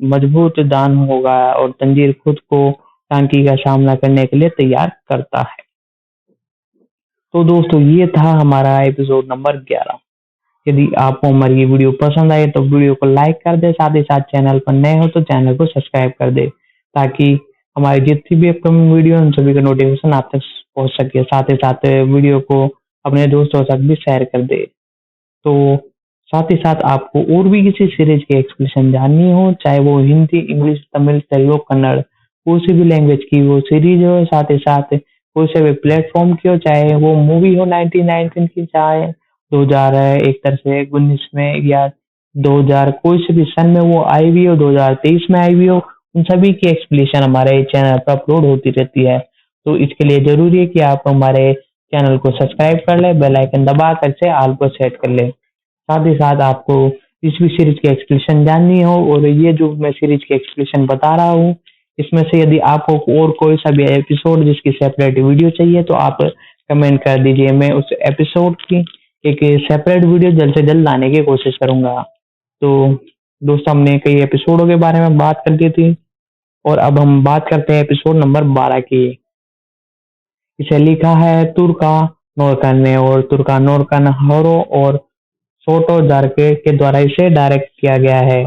मजबूत दान होगा और तंजीर खुद को टांकी का सामना करने के लिए तैयार करता है। तो दोस्तों ये था हमारा एपिसोड नंबर 11। यदि आपको हमारी ये वीडियो पसंद आए तो वीडियो को लाइक कर दे, साथ ही साथ चैनल पर नए हो तो चैनल को सब्सक्राइब कर दे, ताकि हमारी जितनी भी अपकमिंग वीडियो उन सभी का नोटिफिकेशन आप तक पहुंच सके। साथ ही साथ वीडियो को अपने दोस्तों के साथ भी शेयर कर दे। तो साथ ही साथ आपको और भी किसी सीरीज की एक्सप्लेनेशन जाननी हो, चाहे वो हिंदी, इंग्लिश, तमिल, तेलुगु, कन्नड़, कोई भी लैंग्वेज की वो सीरीज हो, साथ ही साथ कोई से भी प्लेटफॉर्म की हो, चाहे वो मूवी हो 1919 की, चाहे 2000 एक तरह से 19 में या 2000 कोई से भी सन में वो आई हुई हो, 2023 में आई हुई हो, उन सभी की एक्सप्लेनेशन हमारे चैनल पर अपलोड होती रहती है। तो इसके लिए जरूरी है कि आप हमारे चैनल को सब्सक्राइब कर ले, बेल आइकन दबा कर से ऑल को सेट कर ले। साथ ही साथ आपको इस भी सीरीज की एक्सप्लेनेशन जाननी हो और ये जो मैं सीरीज की एक्सप्लेनेशन बता रहा हूँ, इसमें से यदि आपको और कोई सा भी एपिसोड जिसकी सेपरेट वीडियो चाहिए तो आप कमेंट कर दीजिए। मैं उस एपिसोड की एक सेपरेट वीडियो जल्द से जल्द लाने की कोशिश करूंगा। तो दोस्तों हमने कई एपिसोडों के बारे में बात कर दी थी और अब हम बात करते हैं एपिसोड नंबर 12 की। इसे लिखा है तुर्का नोरकन ने और तुर्का नोरकन हरो और सोटो जारके के द्वारा इसे डायरेक्ट किया गया है।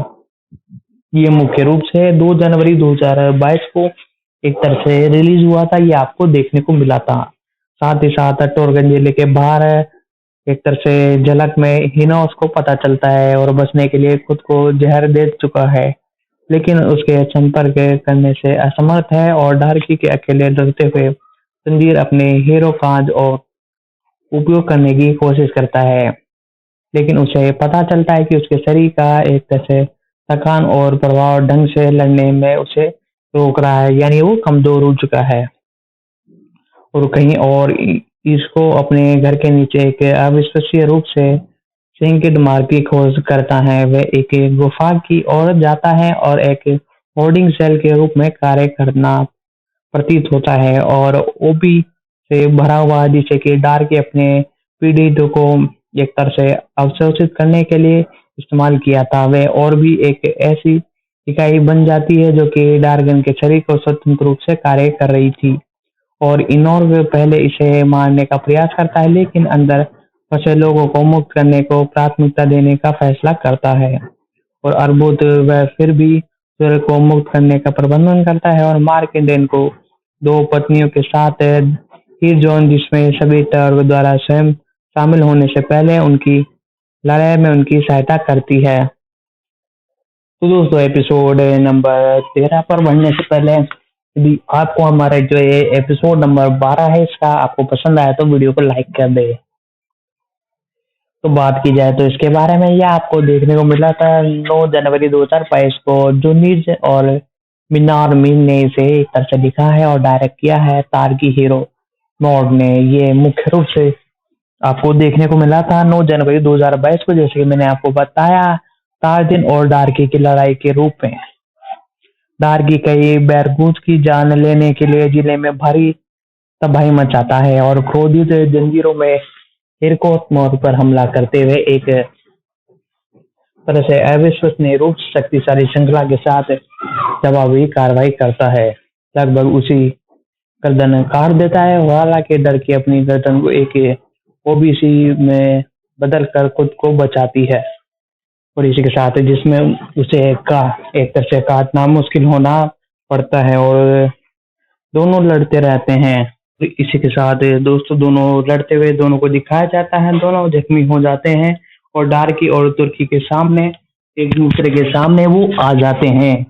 ये मुख्य रूप से 2 जनवरी 2022 को एक तरह से रिलीज हुआ था। ये आपको देखने को मिला था। साथ ही साथ टोरगन जिले के बाहर एक तरह से झलक में हिना उसको पता चलता है और बचने के लिए खुद को जहर दे चुका है, लेकिन उसके संपर्क करने से असमर्थ है और डार्की के अकेले डरते हुए तंजीर अपने हीरो काज और उपयोग करने की कोशिश करता है, लेकिन उसे पता चलता है कि उसके शरीर का एक तरह से थकान और प्रभाव ढंग से लड़ने में उसे रोक रहा है, यानी वो कमजोर हो चुका है। और कहीं और इसको अपने घर के नीचे एक अविश्वसनीय रूप से सिंकिड मार्ग की खोज करता है। वह एक गुफा की ओर जाता है और एक होर्डिंग सेल के रूप में कार्य करना प्रतीत होता है और ओबी से भरा हुआ, जिसे कि डार्क अपने पीड़ितों को एक तरह से अवशोषित करने के लिए इस्तेमाल किया था। वह और भी एक ऐसी इकाई बन जाती है जो कि डार्गन के शरीर को स्वतंत्र रूप से कार्य कर रही थी और इनोर्ग पहले इसे मारने का प्रयास करता है, लेकिन अंदर फंसे लोगों को मुक्त करने को प्राथमिकता देने का फैसला करता है और अर्बुद वह फिर भी सूर्य को मुक्त करने का प्रबंधन करता है और मार्केंडेन को 2 पत्नियों के साथ हीर जोन, जिसमें सभी टर्क द्वारा स्वयं शामिल होने से पहले उनकी लड़ाई में उनकी सहायता करती है। तो दोस्तों एपिसोड नंबर 13 पर बढ़ने से पहले यदि आपको हमारा जो ये एपिसोड नंबर 12 है इसका आपको पसंद आया तो वीडियो को लाइक कर दे। तो बात की जाए तो इसके बारे में यह आपको देखने को मिला था 9 जनवरी 2022 को। जुनीज और मिनार मीन ने इसे एक तरह से लिखा है और डायरेक्ट किया है तार्की हीरो मोड ने। ये मुख्य रूप से आपको देखने को मिला था 9 जनवरी 2022 को, जैसे कि मैंने आपको बताया, तार्जिन और डार्की की लड़ाई के रूप में। डार्की कई बैरगूज की जान लेने के लिए जिले में भारी तबाही मचाता है और क्रोधित जंजीरों में हिरकोट मोड़ पर हमला करते हुए एक तरह से अविश्वसनीय रूप से शक्तिशाली श्रृंखला के साथ जवाबी कार्रवाई करता है। लगभग उसी गर्दन काट देता है। हालांकि डर की अपनी गर्दन को एक ओबीसी में बदल कर खुद को बचाती है और इसी के साथ जिसमें उसे एक तरह से काटना मुश्किल होना पड़ता है और दोनों लड़ते रहते हैं। इसी के साथ दोस्तों दोनों लड़ते हुए दोनों को दिखाया जाता है, दोनों जख्मी हो जाते हैं और डार्की और तुर्की के सामने एक दूसरे के सामने वो आ जाते हैं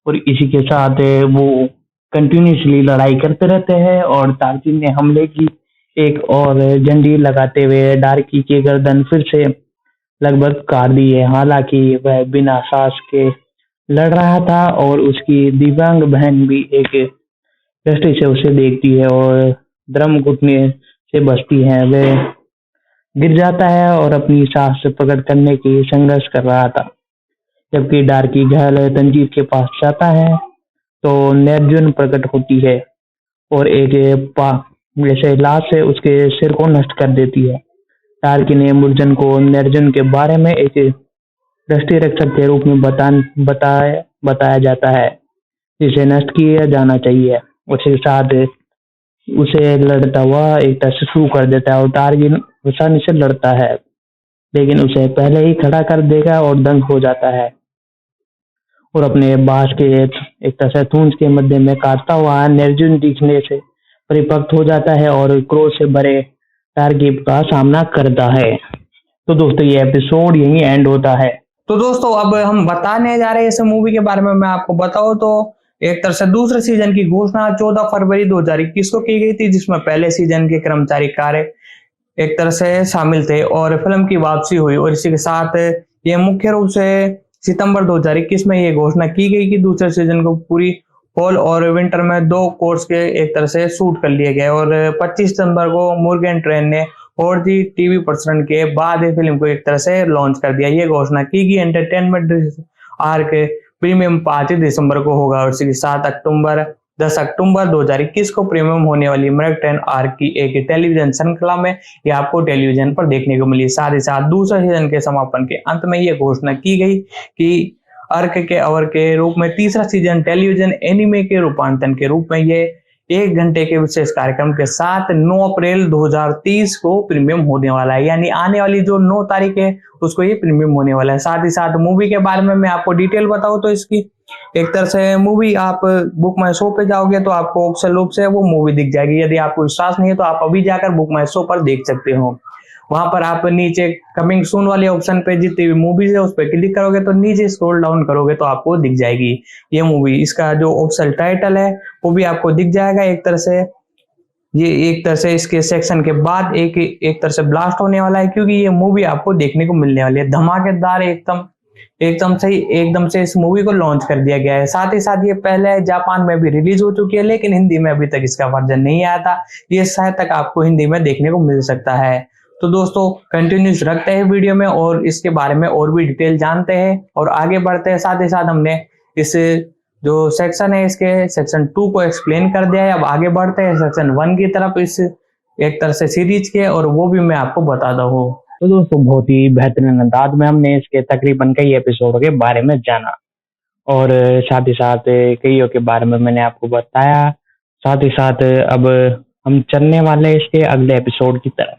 और इसी के साथ वो कंटिन्यूसली लड़ाई करते रहते हैं और तार्जिन ने हमले की एक और जंजीर लगाते हुए डार्की की गर्दन फिर से लगभग काट दी है। हालांकि वह बिना सांस के लड़ रहा था और उसकी दिव्यांग बहन भी एक दृष्टि से उसे देखती है और दम घुटने से बचती है। वह गिर जाता है और अपनी सांस पकड़ करने की संघर्ष कर रहा था, जबकि डार्की घायल तंजीर के पास जाता है तो निर्जुन प्रकट होती है और एक जैसे लाश से उसके सिर को नष्ट कर देती है। डार्की ने मुर्जन को निर्जुन के बारे में एक दृष्टि रक्षक के रूप में बताया जाता है जिसे नष्ट किया जाना चाहिए। उसके साथ उसे लड़ता हुआ एक तरह से शुरू कर देता है और टार्जिन आसानी से लड़ता है, लेकिन उसे पहले ही खड़ा कर देगा और दंग हो जाता है और अपने बांस के एक तरह से थूंज के मध्य में काटता हुआ निर्जुन दिखने से परिपक्व हो जाता है और क्रोध से भरे टारगेट का सामना करता है। तो दोस्तों ये एपिसोड यहीं एंड होता है। तो दोस्तों अब हम बताने जा रहे हैं इस मूवी के बारे में। मैं आपको बताऊं तो एक तरह से दूसरे सीजन की घोषणा 14 फरवरी 2021 को की गई थी, जिसमें पहले सीजन के कर्मचारी कार्य एक तरह से शामिल थे और फिल्म की वापसी हुई और इसी के साथ ये मुख्य रूप से सितंबर 2021 में ये घोषणा की गई कि दूसरे सीजन को पूरी फॉल और विंटर में 2 कोर्स के एक तरह से शूट कर लिए गए और 25 सितंबर को मुर्गन ट्रेन ने 4G टीवी प्रसारण के बाद फिल्म को एक तरह से लॉन्च कर दिया। ये घोषणा की गई एंटरटेनमेंट आर्क प्रीमियम 5 दिसंबर को होगा और इसी के साथ 10 अक्टूबर 2021 को प्रीमियम होने वाली मर्ग ट्रेन आर्क की एक टेलीविजन श्रृंखला में ये आपको टेलीविजन पर देखने को मिली। साथ ही साथ दूसरे सीजन के समापन के अंत में ये घोषणा की गई कि अर्क के अवर के रूप में तीसरा सीजन टेलीविजन एनिमे के रूपांतरण के रूप में ये 1 घंटे के विशेष कार्यक्रम के साथ 9 अप्रैल 2030 को प्रीमियम होने वाला है, यानी आने वाली जो 9 तारीख है उसको ये प्रीमियम होने वाला है। साथ ही साथ मूवी के बारे में मैं आपको डिटेल बताऊं तो इसकी एक तरह से मूवी आप बुक माई शो पे जाओगे तो आपको ऑप्शन रूप से वो मूवी दिख जाएगी। यदि आपको विश्वास नहीं है तो आप अभी जाकर बुक माई शो पर देख सकते हो। वहां पर आप नीचे कमिंग सून वाले ऑप्शन पे जितनी भी मूवीज है उस पर क्लिक करोगे तो नीचे स्क्रॉल डाउन करोगे तो आपको दिख जाएगी ये मूवी। इसका जो ऑफिशियल टाइटल है वो भी आपको दिख जाएगा। एक तरह से ये एक तरह से इसके सेक्शन के बाद एक तरह से ब्लास्ट होने वाला है, क्योंकि ये मूवी आपको देखने को मिलने वाली है। धमाकेदार एकदम से इस मूवी को लॉन्च कर दिया गया है। साथ ही साथ ये पहले जापान में भी रिलीज हो चुकी है, लेकिन हिंदी में अभी तक इसका वर्जन नहीं आया था। ये शायद तक आपको हिंदी में देखने को मिल सकता है। तो दोस्तों कंटिन्यूस रखते हैं वीडियो में और इसके बारे में और भी डिटेल जानते हैं और आगे बढ़ते हैं। साथ ही साथ हमने इस जो सेक्शन है इसके सेक्शन 2 को एक्सप्लेन कर दिया है। अब आगे बढ़ते हैं सेक्शन 1 की तरफ इस एक तरह से सीरीज के, और वो भी मैं आपको बताता हूँ। तो दोस्तों बहुत ही बेहतरीन अंदाज में हमने इसके तकरीबन कई एपिसोड के बारे में जाना और साथ ही साथ कईयों के बारे में मैंने आपको बताया। साथ ही साथ अब हम चलने वाले हैं इसके अगले एपिसोड की तरफ।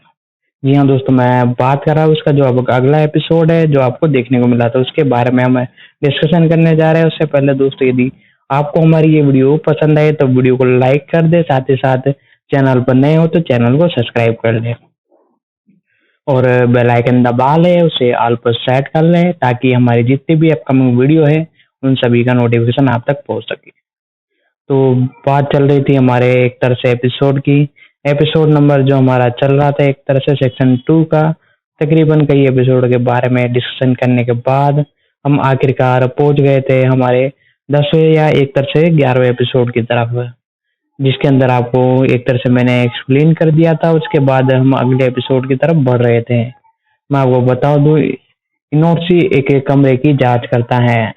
जी हाँ दोस्तों, मैं बात कर रहा हूँ उसका जो अब अगला एपिसोड है जो आपको देखने को मिला था उसके बारे में हम डिस्कशन करने जा रहे हैं। उससे पहले दोस्तों यदि आपको हमारी ये वीडियो पसंद आए तो वीडियो को लाइक कर दे, साथ ही साथ चैनल पर नए हो तो चैनल को सब्सक्राइब कर लें और बेल आइकन दबा लें, उसे ऑल पर सेट कर लें ताकि हमारी जितनी भी अपकमिंग वीडियो है उन सभी का नोटिफिकेशन आप तक पहुंच सके। तो बात चल रही थी हमारे एक तरह से एपिसोड की। एपिसोड नंबर जो हमारा चल रहा था एक तरह से सेक्शन 2 का, तकरीबन कई एपिसोड के बारे में डिस्कशन करने के बाद हम आखिरकार पहुंच गए थे हमारे 10वें या एक तरह से 11वें एपिसोड की तरफ, जिसके अंदर आपको एक तरह से मैंने एक्सप्लेन कर दिया था। उसके बाद हम अगले एपिसोड की तरफ बढ़ रहे थे। मैं आपको बता दूं, इनोर्सी एक कमरे की जांच करता है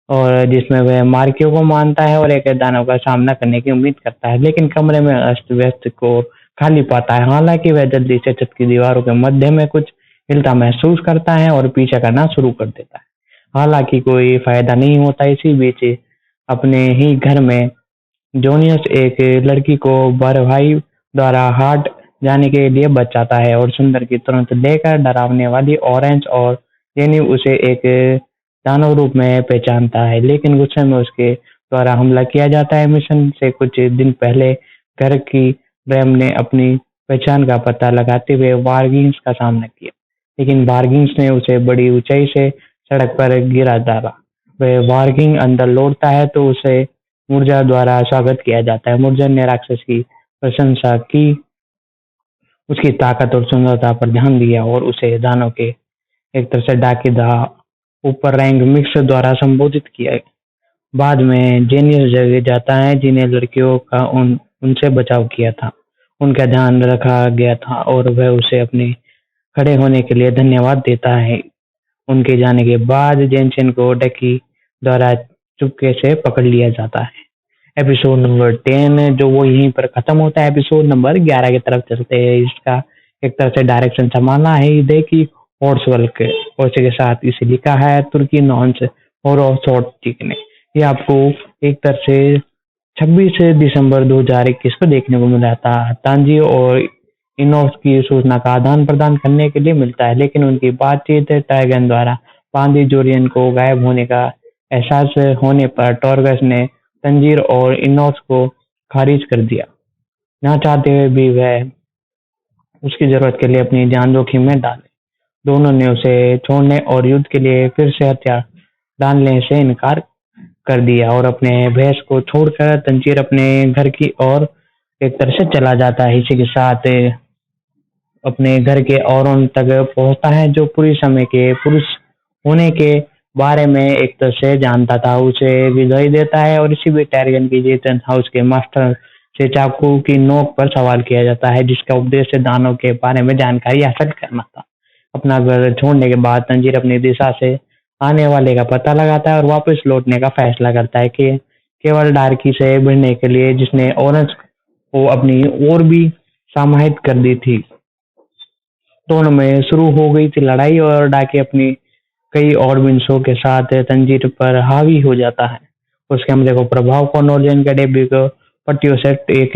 और जिसमें वह मार्कियो को मानता है और एक दानव का सामना करने की उम्मीद करता है, लेकिन कमरे में अस्त व्यस्त को खाली पाता है। हालांकि वह जल्दी से छत की दीवारों के मध्य में कुछ हिलता महसूस करता है और पीछा करना शुरू कर देता है। हालांकि कोई फायदा नहीं होता। इसी बीच अपने ही घर में जोनियस एक लड़की को भाई द्वारा हार्ट जाने के लिए बचाता है और सुंदर की तुरंत लेकर डरावने वाली ऑरेंज और जेनी उसे एक दानव रूप में पहचानता है, लेकिन गुस्से में उसके द्वारा हमला किया जाता है। मिशन से कुछ दिन पहले घर की रैम ने अपनी पहचान का पता लगाते हुए वार्गिंस का सामना किया, लेकिन वार्गिंस ने उसे बड़ी ऊंचाई से सड़क पर गिरा डाला। वह वार्गिंग अंदर लौटता है तो उसे मुर्जा द्वारा स्वागत किया जाता है। मुर्जा ने राक्षस की प्रशंसा की, उसकी ताकत और सुंदरता पर ध्यान दिया और उसे दानव के एक तरह से डाकी दा ऊपर रैंक मिक्स द्वारा संबोधित किया। बाद में जेनियस जगह जाता है जिन्हें लड़कियों का उनसे बचाव किया था, उनका ध्यान रखा गया था और वह उसे अपने खड़े होने के लिए धन्यवाद देता है। उनके जाने के बाद जेनसेन को डकी द्वारा चुपके से पकड़ लिया जाता है। एपिसोड नंबर 10 जो वो यहीं पर खत्म होता है। एपिसोड नंबर 11 की तरफ चलते हैं। इसका एक तरह से डायरेक्शन संभाला है देखी हॉर्सवर्क और के साथ इसे लिखा है तुर्की नॉन्स और शॉर्ट ने। ये आपको एक तरह से 26 दिसंबर 2021 को देखने को मिला था। तांजी और इनोस की सूचना का आदान प्रदान करने के लिए मिलता है, लेकिन उनकी बातचीत टाइगन द्वारा पांदी जोरियन को गायब होने का एहसास होने पर टॉर्गस ने तंजीर और इनोस को खारिज कर दिया, ना चाहते हुए भी वह उसकी जरूरत के लिए अपनी जान जोखिम में डाले। दोनों ने उसे छोड़ने और युद्ध के लिए फिर से हथियार डालने से इनकार कर दिया और अपने भैंस को छोड़कर तंजीर अपने घर की ओर एक तरह से चला जाता है। इसी के साथ अपने घर के औरों तक पहुंचता है जो पूरी समय के पुरुष होने के बारे में एक तरह से जानता था, उसे विदाई देता है और इसी भी टायरियन की जेसन हाउस के मास्टर से चाकू की नोक पर सवाल किया जाता है, जिसका उद्देश्य दानव के बारे में जानकारी हासिल करना था। अपना घर छोड़ने के बाद तंजीर अपनी दिशा से आने वाले का पता लगाता है और वापस लौटने का फैसला करता है कि केवल डार्की से भिड़ने के लिए, जिसने ऑरेंज को अपनी ओर भी समाहित कर दी थी। दोनों में शुरू हो गई थी लड़ाई और डार्की अपनी कई और विंशों के साथ तंजीर पर हावी हो जाता है। उसके हमले को प्रभाव को नॉर्जन के डेब्यू को पट्टियों से एक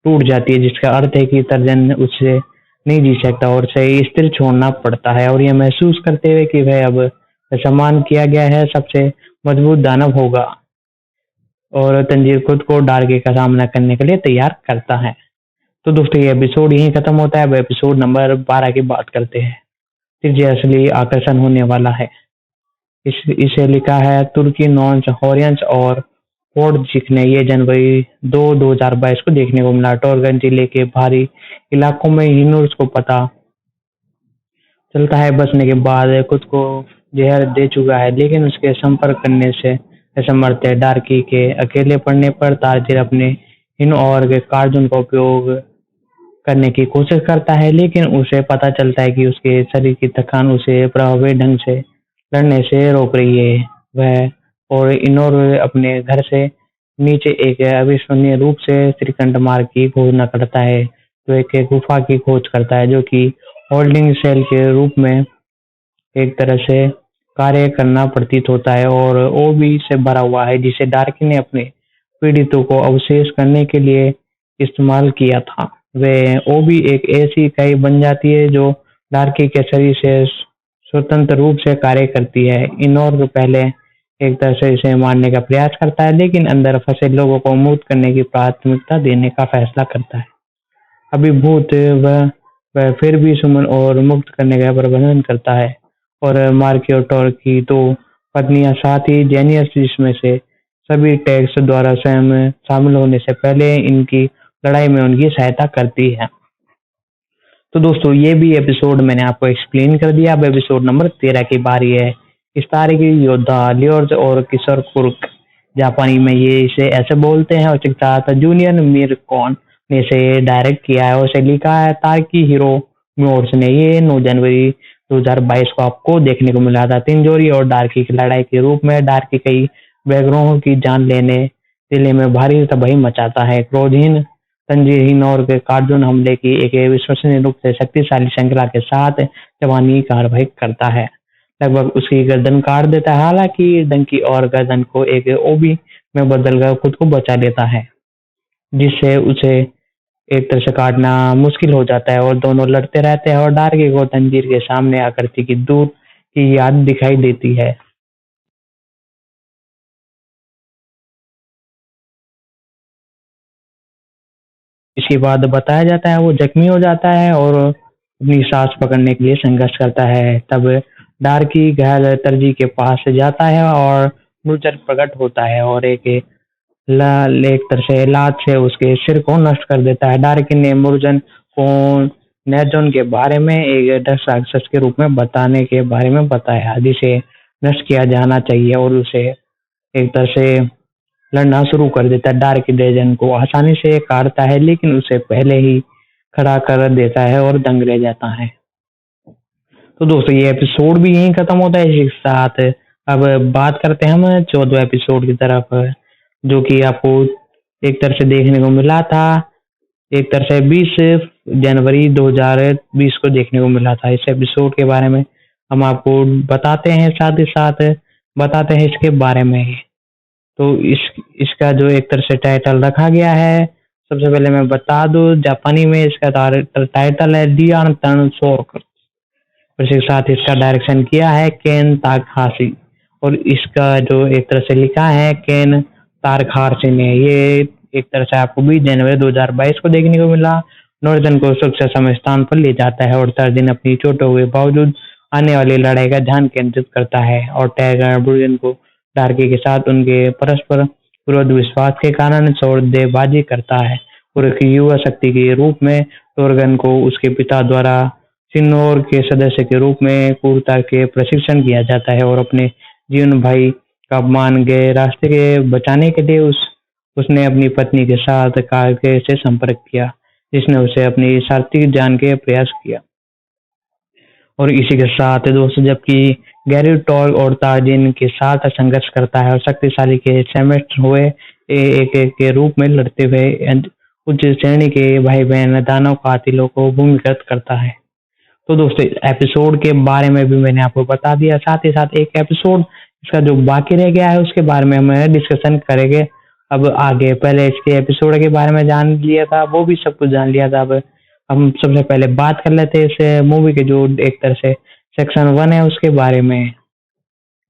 टूट जाती है, जिसका अर्थ है कि तर्जन उससे नहीं जी सकता और उसे स्थिर छोड़ना पड़ता है और यह महसूस करते हुए कि वह अब सम्मान किया गया है सबसे मजबूत दानव होगा और तंजीर खुद को डार्की का सामना करने के लिए तैयार करता है। तो दोस्तों ये एपिसोड यहीं खत्म होता है। अब एपिसोड नंबर 12 की बात करते हैं। फिर जो असली आकर्षण होने वाला है, इसे लिखा है तुर्की नॉन्स हॉरियंस और फोर्ड ने। ये जनवरी 2022 को देखने को मिला। टॉर्गन जिले के बाहरी इलाकों में हिनूर्स को पता चलता है बचने के बाद खुद को जहर दे चुका है, लेकिन उसके संपर्क करने से असमर्थ है। डार्की के अकेले पड़ने पर तारजिर अपने इन और के कार्जुन का उपयोग करने की कोशिश करता है, लेकिन उसे पता चलता है कि उसके शरीर की थकान उसे प्रभावी ढंग से लड़ने से रोक रही है। वह और इनोर अपने घर से नीचे एक अविश्वसनीय रूप से त्रिकंड मार्ग की घोषणा करता है, तो एक गुफा की खोज करता है जो कि होल्डिंग सेल के रूप में एक तरह से कार्य करना प्रतीत होता है और ओबी से भरा हुआ है, जिसे डार्की ने अपने पीड़ितों को अवशेष करने के लिए इस्तेमाल किया था। वह ओबी एक ऐसी इकाई बन जाती है जो डार्की के शरीर से स्वतंत्र रूप से कार्य करती है। इनोर पहले एक तरह से इसे मारने का प्रयास करता है, लेकिन अंदर फंसे लोगों को मुक्त करने की प्राथमिकता देने का फैसला करता है। अभिभूत वह फिर भी सुमन और मुक्त करने का प्रबंधन करता है। और मार्की और टॉर की तो पत्नियां साथ ही जेनियस, जिसमें से सभी टैक्स द्वारा स्वयं शामिल होने से पहले इनकी लड़ाई में उनकी सहायता करती है। तो दोस्तों ये भी एपिसोड मैंने आपको एक्सप्लेन कर दिया। अब एपिसोड नंबर 13 की बारी है। इस तारे की योद्धा लियोर्स और किशोर कुर्क, जापानी में ये इसे ऐसे बोलते हैं, और साथ जूनियर मिरकॉन ने इसे डायरेक्ट किया है और इसे लिखा है तार्की हिरो मोर्स ने। ये 9 जनवरी 2022 को आपको देखने को मिला था। तिंजोरी और डार्की की लड़ाई के रूप में डार्की कई बैकग्राउंड की जान लेने जिले में भारी तबाही मचाता है। क्रोधहीन तंजीहीन और कार्जुन हमले की एक विश्वसनीय रूप से शक्तिशाली श्रृंखला के साथ जवानी कार्रवाई करता है, लगभग उसकी गर्दन काट देता है। हालांकि डंकी और गर्दन को एक ओबी में बदलकर खुद को बचा लेता है, जिससे उसे एक तरह से काटना मुश्किल हो जाता है और दोनों लड़ते रहते हैं। और डार्की को तंजीर के सामने आकृति की दूर की याद दिखाई देती है। इसके बाद बताया जाता है वो जख्मी हो जाता है और अपनी सांस पकड़ने के लिए संघर्ष करता है। तब डार्की घायल तरजी के पास जाता है और मूर्छित प्रकट होता है और एक तरह से लात से उसके सिर को नष्ट कर देता है। डार्की ने मुर्जन को नेजोन के बारे में एक दस राक्षस के रूप में बताने के बारे में बताया, जिसे नष्ट किया जाना चाहिए, और उसे एक तरह से लड़ना शुरू कर देता है। डार्क डेजन को आसानी से काटता है, लेकिन उसे पहले ही खड़ा कर देता है और दंग रह जाता है। तो दोस्तों ये एपिसोड भी यहीं खत्म होता है। इसी के साथ अब बात करते हैं हम 14वें एपिसोड की तरफ, जो कि आपको एक तरह से देखने को मिला था। एक तरह से 20 जनवरी 2020 को देखने को मिला था। इस एपिसोड के बारे में हम आपको बताते हैं, साथ ही साथ बताते हैं इसके बारे में। तो इसका जो एक तरह से टाइटल रखा गया है, सबसे पहले मैं बता दूं, जापानी में इसका टाइटल है डियान तन सोर्क। इसके साथ इसका डायरेक्शन किया है केन ताकहाशी, और इसका जो एक तरह से लिखा है केन तारखारसी ने। ये एक तरह से आपको 20 जनवरी 2022 को देखने को मिला। नॉर्दन को सुरक्षा समय स्थान पर ले जाता है और तर्जिन अपनी चोटों के बावजूद आने वाली लड़ाई का ध्यान केंद्रित करता है, और टाइगर ब्रुजन को डार्की के साथ उनके परस्पर विरोध विश्वास के कारण सौदेबाजी करता है, और एक युवा शक्ति के रूप में टोरगन को उसके पिता द्वारा सिन्नोर के सदस्य के रूप में क्रूरता के प्रशिक्षण किया जाता है, और अपने जीवन भाई का अपमान गए रास्ते के बचाने के लिए उसने अपनी पत्नी के साथ कारके से संपर्क किया, जिसने उसे अपनी साथी जान के प्रयास किया। और इसी के साथ दोस्तों, जबकि गैरी टॉल और ताजिन के साथ संघर्ष करता है और शक्तिशाली के सेमेस्टर हुए एक के रूप में लड़ते हुए उच्च श्रेणी के भाई बहन दानव कातिलों को भूमिगत करता है। तो दोस्तों एपिसोड के बारे में भी मैंने आपको बता दिया, साथ ही साथ एक एपिसोड इसका जो बाकी रह गया है उसके बारे में हम डिस्कशन करेंगे अब आगे। पहले इसके एपिसोड के बारे में जान लिया था, वो भी सब कुछ जान लिया था। अब हम सबसे पहले बात कर लेते हैं इस मूवी के जो एक तरह से सेक्शन 1 है उसके बारे में,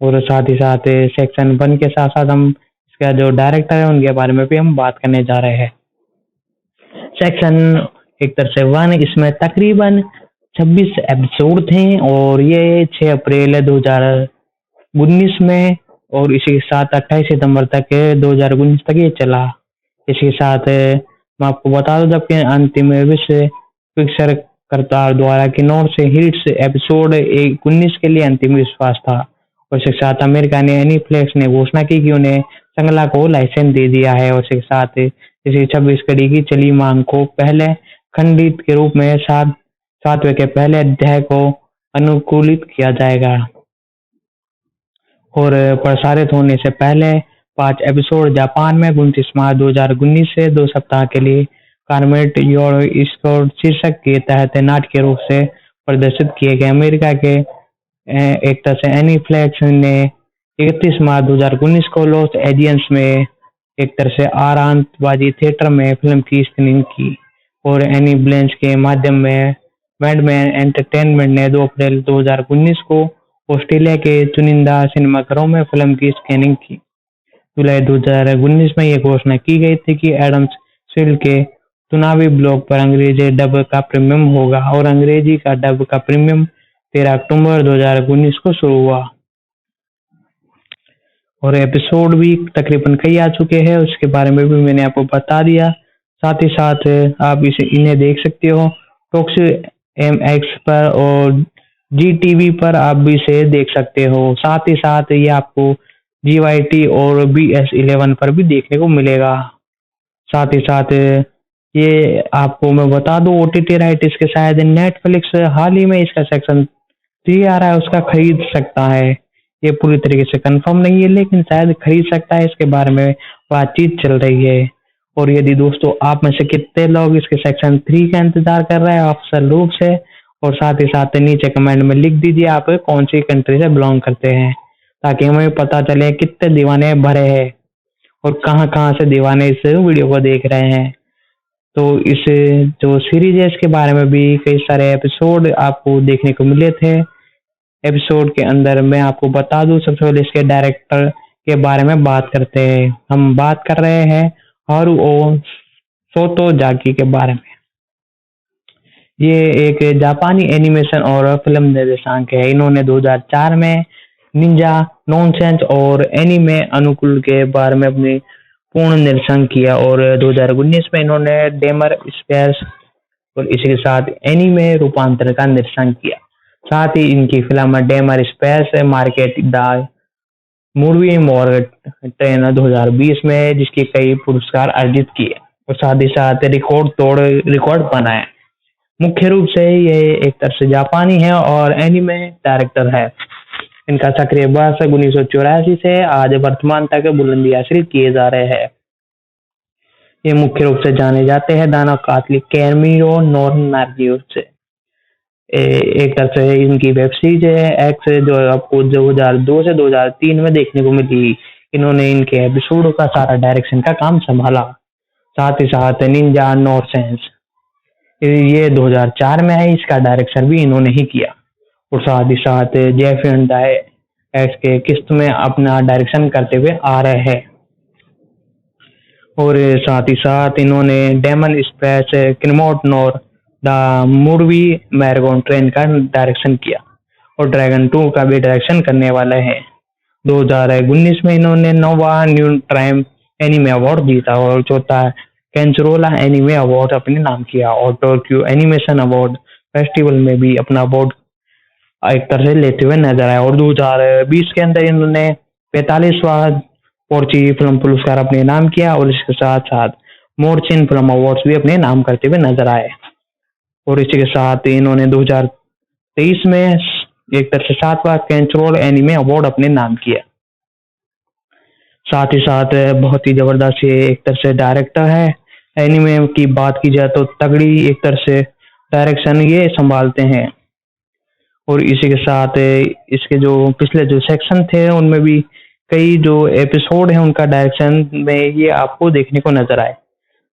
और साथ ही साथ सेक्शन 1 के साथ साथ हम इसका जो डायरेक्टर है उनके बारे में भी हम बात करने जा रहे हैं। सेक्शन एक तरह से 1, इसमें तकरीबन 26 एपिसोड थे और ये 6 अप्रैल 2019 में, और इसी के साथ 28 सितंबर तक 2019 तक ये चला। इसी के साथ मैं आपको बता दूं, जबकि अंतिम विश्व पिक्चर करतार द्वारा किन्नौर से हिट्स एपिसोड 19 के लिए अंतिम विश्वास था, और इसके साथ अमेरिका ने एनीफ्लेक्स ने घोषणा की कि उन्हें श्रृंखला को लाइसेंस दे दिया है, और इसके साथ इसी 26 कड़ी की चली मांग को पहले खंडित के रूप में 7वें के पहले अध्याय को अनुकूलित किया जाएगा, और प्रसारित होने से पहले 5 एपिसोड जापान में 29 मार्च 2019 से 2 सप्ताह के लिए कार्मेट योर स्कोर शीर्षक के तहत नाटकीय रूप से प्रदर्शित किए गए। अमेरिका के एक तरह से एनीफ्लेक्स ने 31 मार्च 2019 को लॉस एंजिल्स में एक तरह से आरांतबाजी थिएटर में फिल्म की स्क्रीनिंग की, और एनी ब्लेंच के माध्यम में मैडमैन एंटरटेनमेंट ने 2 अप्रैल 2019 को ऑस्ट्रेलिया के चुनिंदा सिनेमाघरों में फिल्म की स्क्रीनिंग की। जुलाई 2019 में यह घोषणा की गई थी कि एडम्स फील्ड के चुनावी ब्लॉग पर अंग्रेजी डब का प्रीमियम होगा और अंग्रेजी का डब का प्रीमियम 13 अक्टूबर 2019 को शुरू हुआ और एपिसोड भी तकरीबन कई आ चुके हैं, उसके बारे में भी मैंने आपको बता दिया। साथ ही साथ आप इन्हें देख सकते हो टॉक्स MX पर और जी टीवी पर आप भी इसे देख सकते हो। साथ ही साथ ये आपको GYT और BS11 पर भी देखने को मिलेगा। साथ ही साथ ये आपको मैं बता दूं OTT राइट इसके शायद नेटफ्लिक्स हाल ही में इसका सेक्शन 3 आ रहा है, उसका खरीद सकता है। ये पूरी तरीके से कंफर्म नहीं है लेकिन शायद खरीद सकता है, इसके बारे में बातचीत चल रही है। और यदि दोस्तों आप में से कितने लोग इसके सेक्शन 3 का इंतजार कर रहे हैं अफसल रूप से, और साथ ही साथ नीचे कमेंट में लिख दीजिए आप कौन सी कंट्री से बिलोंग करते हैं, ताकि हमें पता चले कितने दीवाने भरे हैं और कहाँ कहाँ से दीवाने इस वीडियो को देख रहे हैं। तो इस जो सीरीज है इसके बारे में भी कई सारे एपिसोड आपको देखने को मिले थे। एपिसोड के अंदर मैं आपको बता दूं, सबसे पहले इसके डायरेक्टर के बारे में बात करते हैं। हम बात कर रहे हैं हारुओ सोतोजाकी के बारे में। ये एक जापानी एनिमेशन और फिल्म निर्देशक है। इन्होंने 2004 में निंजा नॉनसेंस और एनीमे अनुकूल के बारे में अपनी पूर्ण निर्देशन किया और 2019 में इन्होंने डेमर स्पेस और इसी के साथ एनीमे रूपांतरण का निर्देशन किया। साथ ही इनकी film Dahmer space market the movie more train 2020 में जिसके कई पुरस्कार अर्जित किए और साथ ही साथ रिकॉर्ड बनाए। मुख्य रूप से ये एक तरह से जापानी है और एनीमे डायरेक्टर है। इनका सक्रिय वर्ष 1984 से आज वर्तमान तक बुलंदी हासिल किए जा रहे हैं। ये मुख्य रूप से जाने जाते हैं दाना कातली कैमिरो नोरनार्जियो से। एक तरह से इनकी वेब सीरीज है एक्स जो आपको 2002 से 2003 में देखने को मिली। इन्होंने इनके एपिसोड का सारा डायरेक्शन का काम संभाला। साथ ही साथ निंजा नॉनसेंस ये 2004 में है, इसका डायरेक्शन भी इन्होंने ही किया और साथ ही साथ जेफ एंड एक्स के किस्त में अपना डायरेक्शन करते हुए आ रहे हैं। और साथ ही साथ इन्होंने डेमन स्पेस किनमोट नोर द मूवी मैराथन ट्रेन का डायरेक्शन किया और ड्रैगन 2 का भी डायरेक्शन करने वाले हैं। 2019 में इन्होंने नोवा न्यू टाइम एनीमे अवार्ड जीता और चौथा कैंचरोला एनीमे अवार्ड अपने नाम किया और टोक्यो एनिमेशन अवार्ड फेस्टिवल में भी अपना अवार्ड एक तरह से लेते हुए नजर आए। और 2020 के अंदर इन्होंने 45वां पोर्ची फिल्म पुरस्कार अपने नाम किया और इसके साथ साथ मोरचिन फिल्म अवार्ड्स भी अपने नाम करते हुए नजर आए। और इसी के साथ इन्होंने 2023 में एक तरह से 7वां कैंचरोल एनीमे अवार्ड अपने नाम किया। साथ ही साथ बहुत ही जबरदस्त ये एक तरह से डायरेक्टर है। एनीमे की बात की जाए तो तगड़ी एक तरह से डायरेक्शन ये संभालते हैं। और इसी के साथ इसके जो पिछले जो सेक्शन थे उनमें भी कई जो एपिसोड हैं उनका डायरेक्शन में ये आपको देखने को नजर आए।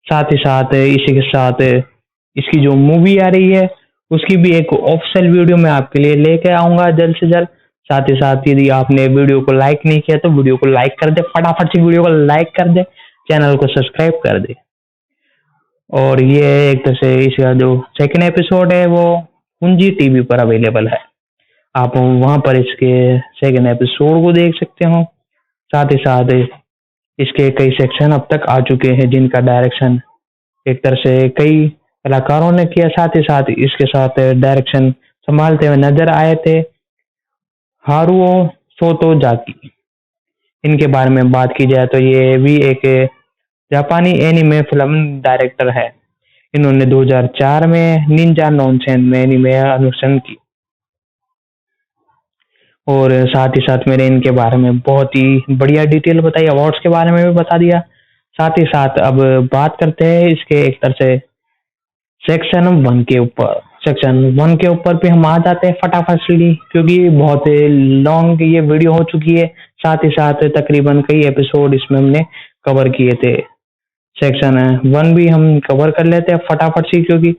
साथ ही साथ इसी के साथ इसकी जो मूवी आ रही है उसकी भी एक ऑफिशियल वीडियो मैं आपके लिए लेके आऊंगा जल्द से जल्द। साथ ही साथ यदि आपने वीडियो को लाइक नहीं किया तो वीडियो को लाइक कर दे, फटाफट से वीडियो को लाइक कर दे, चैनल को सब्सक्राइब कर दे। और ये एक तरह से इसका जो सेकंड एपिसोड है वो कुंजी टीवी पर अवेलेबल है, आप वहां पर इसके सेकंड एपिसोड को देख सकते हो। साथ ही साथ इसके कई सेक्शन अब तक आ चुके हैं जिनका डायरेक्शन एक तरह से कई कलाकारों ने किया। साथ ही साथ इसके साथ डायरेक्शन संभालते हुए नजर आए थे हारुओ सोतोजाकी। इनके बारे में बात की जाए तो ये भी एक जापानी एनिमे फिल्म डायरेक्टर है। इन्होंने 2004 में निंजा नॉनसेंस में एनिमे अनुसरण की और साथ ही साथ मैंने इनके बारे में बहुत ही बढ़िया डिटेल बताई, अवार्ड्स के बारे में भी बता दिया। साथ ही साथ अब बात करते हैं इसके एक तरह से सेक्शन 1 के ऊपर। सेक्शन 1 के ऊपर भी हम आ जाते हैं फटाफट से क्योंकि बहुत लॉन्ग ये वीडियो हो चुकी है। साथ ही साथ तकरीबन कई एपिसोड इसमें हमने कवर किए थे। सेक्शन 1 भी हम कवर कर लेते हैं फटाफट से क्योंकि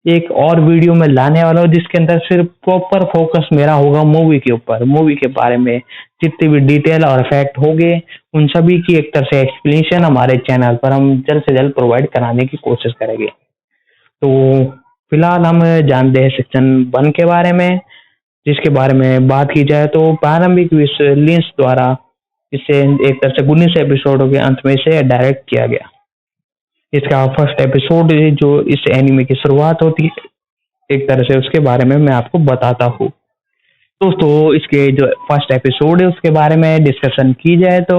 एक और वीडियो में लाने वाला हूँ जिसके अंदर सिर्फ प्रॉपर फोकस मेरा होगा मूवी के ऊपर, मूवी के बारे में जितनी भी डिटेल और फैक्ट होंगे उन सभी की एक तरह से एक्सप्लेनेशन हमारे चैनल पर हम जल्द से जल्द प्रोवाइड कराने की कोशिश करेंगे। तो फिलहाल हम जानते हैं सेक्शन 1 के बारे में, जिसके बारे में बात की जाए तो प्रारंभिक विश्लेषण द्वारा इसे एक तरह से 19 एपिसोडों के अंत में इसे डायरेक्ट किया गया। इसका फर्स्ट एपिसोड जो इस एनिमे की शुरुआत होती है एक तरह से उसके बारे में मैं आपको बताता हूँ। दोस्तों इसके जो फर्स्ट एपिसोड है उसके बारे में डिस्कशन की जाए तो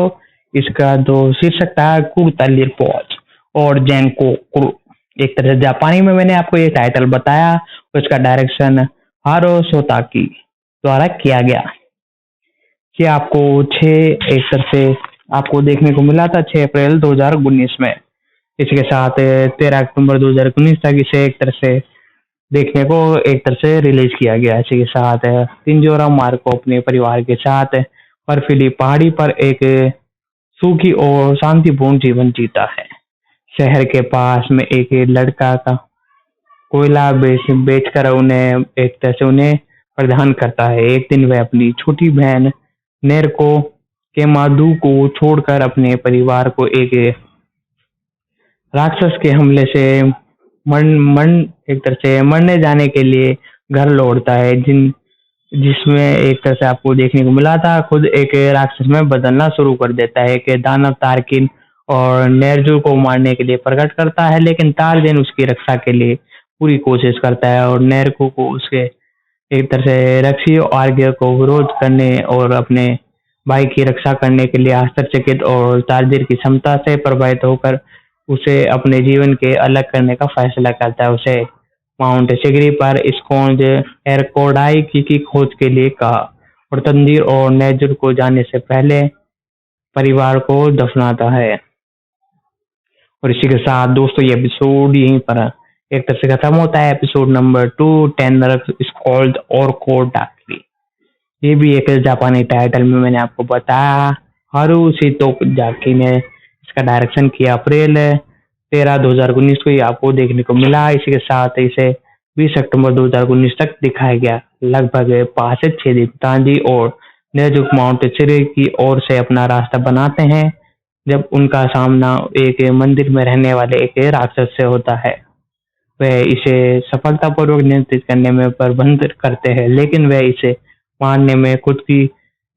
इसका जो शीर्षक था कुरतालिर पॉज और जैनको कुरु। एक तरह से जापानी में मैंने आपको ये टाइटल बताया, उसका डायरेक्शन हारो सोताकी द्वारा किया गया। ये आपको 6 एक तरह से आपको देखने को मिला था 6 अप्रैल 2019 में। इसके साथ 13 अक्टूबर 2019 तक इसे एक तरह से देखने को एक तरह से रिलीज किया गया। इसी के साथ तिंजोरा मार्को अपने परिवार के साथ बर्फीली पहाड़ी पर एक सूखी और शांतिपूर्ण जीवन जीता है। शहर के पास में एक लड़का का कोयला बेचकर उन्हें एक तरह से उन्हें प्रदान करता है। एक दिन वह अपनी छोटी बहन नेरको के माधु को छोड़कर अपने परिवार को एक राक्षस के हमले से एक तरह से मरने जाने के लिए घर लौटता है, जिसमें एक तरह से आपको देखने को मिला था खुद एक राक्षस में बदलना शुरू कर देता है कि दानव तारकिन और नेरजू को मारने के लिए प्रकट करता है, लेकिन तारजिन उसकी रक्षा के लिए पूरी कोशिश करता है और नेरको को उसके एक तरह से रक्षी आर्य को विरोध करने और अपने भाई की रक्षा करने के लिए आश्चर्यचकित और तारजिन की क्षमता से प्रभावित होकर उसे अपने जीवन के अलग करने का फैसला करता है। उसे माउंट शिगरी पर स्कोंज एरकोडाई की खोज के लिए कहा और तंजीर और नेजुर को जाने से पहले परिवार को दफनाता है। और इसी के साथ दोस्तों ये एपिसोड यहीं पर एक तरह से खत्म होता है। एपिसोड नंबर 2 टेनर स्कॉल्ड और कोड डाकरी, ये भी एक जापानी टाइटल में मैंने आपको बताया। हारुशितो जाकी ने इसका डायरेक्शन किया। अप्रैल 13 2019 को ये आपको देखने को मिला। इसी के साथ इसे 20 अक्टूबर 2019 तक दिखाया गया। लगभग 5 से 6 दिन तांजी और नेजुक माउंट चिरे की ओर से अपना रास्ता बनाते हैं जब उनका सामना एक मंदिर में रहने वाले एक राक्षस से होता है। वह इसे सफलतापूर्वक नियंत्रित करने में प्रबंध करते हैं, लेकिन वह इसे मारने में खुद की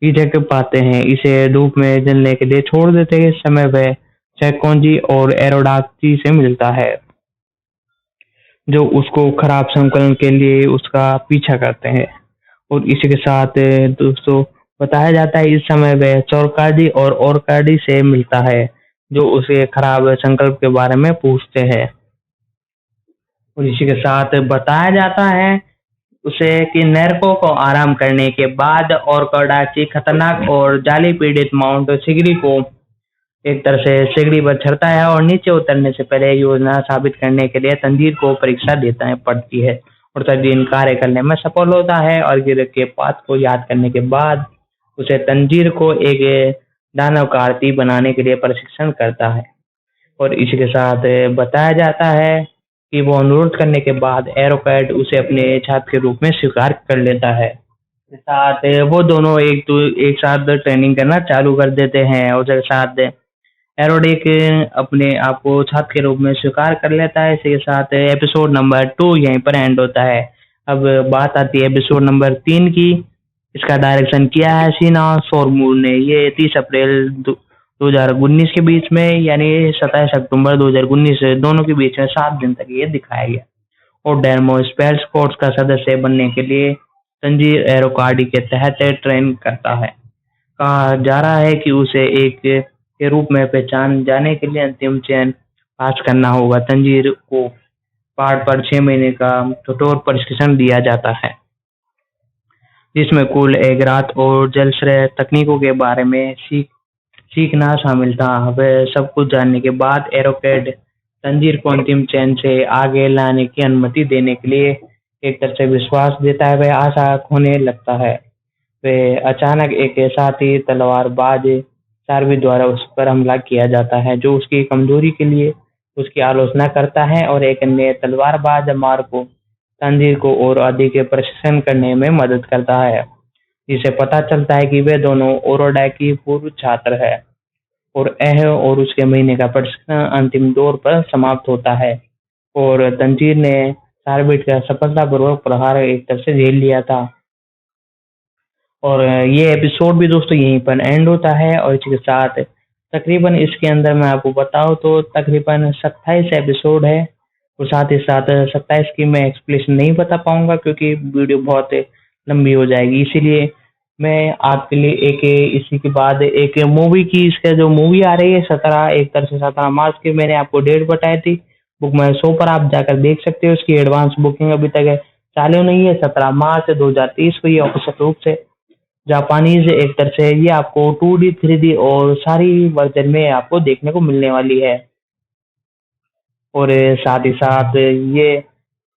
झक पाते हैं। इसे धूप में जलने के लिए छोड़ देते हैं। इस समय वह सैकोंजी और एरोडाक्टी से मिलता है जो उसको खराब संकलन के लिए उसका पीछा करते हैं। और इसी के साथ दोस्तों बताया जाता है इस समय वह चौरकार्डी और ओरकार्डी से मिलता है जो उसे खराब संकल्प के बारे में पूछते हैं। और इसी के साथ बताया जाता है उसे कि नेरको को आराम करने के बाद ओरकार्डी खतरनाक और जाली पीड़ित माउंट शिगरी को एक तरह से सीढ़ी पर चढ़ता है और नीचे उतरने से पहले योजना साबित करने के लिए तंजीर को परीक्षा देता है पड़ती है और तंजीर कार्य करने में सफल होता है। और गिर के पाठ को याद करने के बाद उसे तंजीर को एक दानव का आरती बनाने के लिए प्रशिक्षण करता है। और इसी के साथ बताया जाता है कि वो अनुरोध करने के बाद एरोकैट उसे अपने छात्र के रूप में स्वीकार कर लेता है। साथ वो दोनों एक साथ ट्रेनिंग करना चालू कर देते हैं और उसके साथ एरोडिक अपने आप को छात्र के रूप में स्वीकार कर लेता है। इसी के साथ एपिसोड नंबर 2 यहीं पर एंड होता है। अब बात आती है एपिसोड नंबर 3 की। इसका डायरेक्शन किया है शीना सोरमूर ने। ये 30 अप्रैल 2019 के बीच में यानी 27 अक्टूबर 2019 दोनों के बीच में 7 दिन तक ये दिखाया गया। और डेर्मो स्पेस फोर्स का सदस्य बनने के लिए तंजीर एरोकार्डी के तहत ट्रेन करता है। कहा जा रहा है कि उसे एक के रूप में पहचान जाने के लिए अंतिम चयन पास करना होगा। तंजीर को पहाड़ पर 6 महीने का कठोर प्रशिक्षण दिया जाता है जिसमें कुल एक रात और जलश्रय तकनीकों के बारे में सीखना शामिल था। वह सब कुछ जानने के बाद एरोकैट तंजीर को अंतिम चयन से आगे लाने की अनुमति देने के लिए एक तरह से विश्वास देता है। वह आशा खोने लगता है। वह अचानक एक साथी तलवारबाज चार्वी द्वारा उस पर हमला किया जाता है जो उसकी कमजोरी के लिए उसकी आलोचना करता है और एक अन्य तलवारबाज मार्को तंजीर को और अधिक प्रशिक्षण करने में मदद करता है, जिससे पता चलता है कि वे दोनों ओरोडा की पूर्व छात्र है और एह और उसके महीने का प्रशिक्षण अंतिम दौर पर समाप्त होता है और तंजीर ने टारगेट का सफलतापूर्वक प्रहार एक तरह से झेल लिया था। और ये एपिसोड भी दोस्तों यहीं पर एंड होता है और इसके साथ तकरीबन इसके अंदर मैं आपको बताऊं तो तकरीबन 27 एपिसोड है और साथ ही साथ 27 की मैं एक्सप्लेनेशन नहीं बता पाऊंगा क्योंकि वीडियो बहुत लंबी हो जाएगी, इसीलिए मैं आपके लिए एक इसी के बाद एक मूवी की इसका जो मूवी आ रही है 17 एक तरह से 17 मार्च की मैंने आपको डेट बताई थी, बुक माई शो पर आप जाकर देख सकते हो। उसकी एडवांस बुकिंग अभी तक चालू नहीं है। 17 मार्च 2023 को ये ऑफिशियल रूप से जापानीज एक तरह से ये आपको 2D 3D और सारी वर्जन में आपको देखने को मिलने वाली है। और साथ ही साथ ये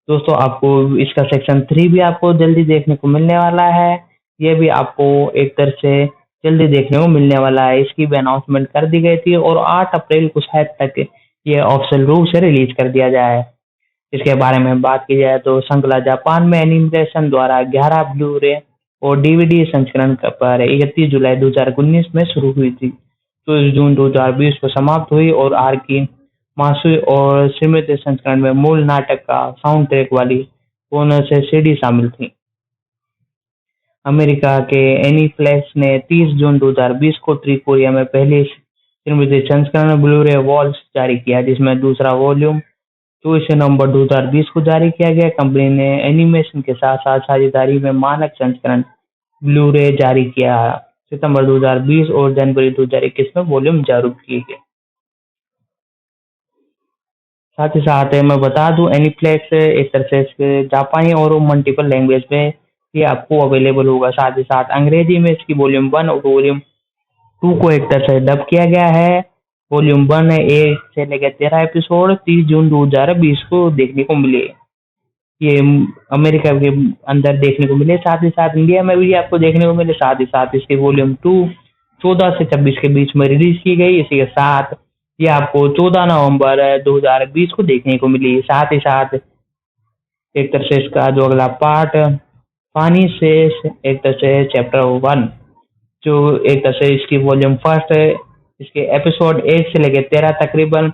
दोस्तों आपको इसका सेक्शन 3 भी आपको जल्दी देखने को मिलने वाला है। ये भी आपको एक तरह से जल्दी देखने को मिलने वाला है। इसकी भी अनाउंसमेंट कर दी गई थी और 8 अप्रैल को शायद तक ये ऑफिशियल रूप से रिलीज कर दिया जाए। इसके बारे में बात की जाए तो श्रृंखला जापान में एनिमेशन द्वारा 11 ब्लू रे और डीवीडी संस्करण पर 31 जुलाई 2019 में शुरू हुई थी, तो जून 2020 को समाप्त हुई और आर की मासुई और सीमित संस्करण में मूल नाटक का साउंड ट्रैक वाली बोनस सीडी शामिल थी। अमेरिका के एनीफ्लेक्स ने 30 जून 2020 को उत्तरी कोरिया में पहली सीमित संस्करण ब्लू रे वॉल्स जारी किया, जिसमें दूसरा वॉल्यूम 24 नवंबर 2020 को जारी किया गया। कंपनी ने एनिमेशन के साथ साथ साझेदारी में मानक संस्करण ब्लू रे जारी किया सितंबर 2020 और जनवरी 2021 में वॉल्यूम जारी किए गए। साथ ही साथ मैं बता दूं एनीफ्लेक्स एक तरह से जापानी और मल्टीपल लैंग्वेज में ये आपको अवेलेबल होगा। साथ ही साथ अंग्रेजी में इसकी वॉल्यूम 1 और वॉल्यूम 2 को एक तरह से डब किया गया है। वॉल्यूम 1 1 से लेकर 13 एपिसोड 30 जून 2020 को देखने को मिले, ये अमेरिका के अंदर देखने को मिले। साथ ही साथ इंडिया में भी आपको देखने को मिले। साथ ही साथ इसकी वॉल्यूम 2 14 से 26 के बीच में रिलीज की गई। इसी के साथ ये आपको 14 नवंबर 2020 को देखने को मिली। साथ ही साथ एक तरह से इसका जो अगला पार्ट पानी से एक तरह से चैप्टर 1 जो एक तरह से इसकी वॉल्यूम फर्स्ट है, इसके एपिसोड 1 से लेकर 13 तकरीबन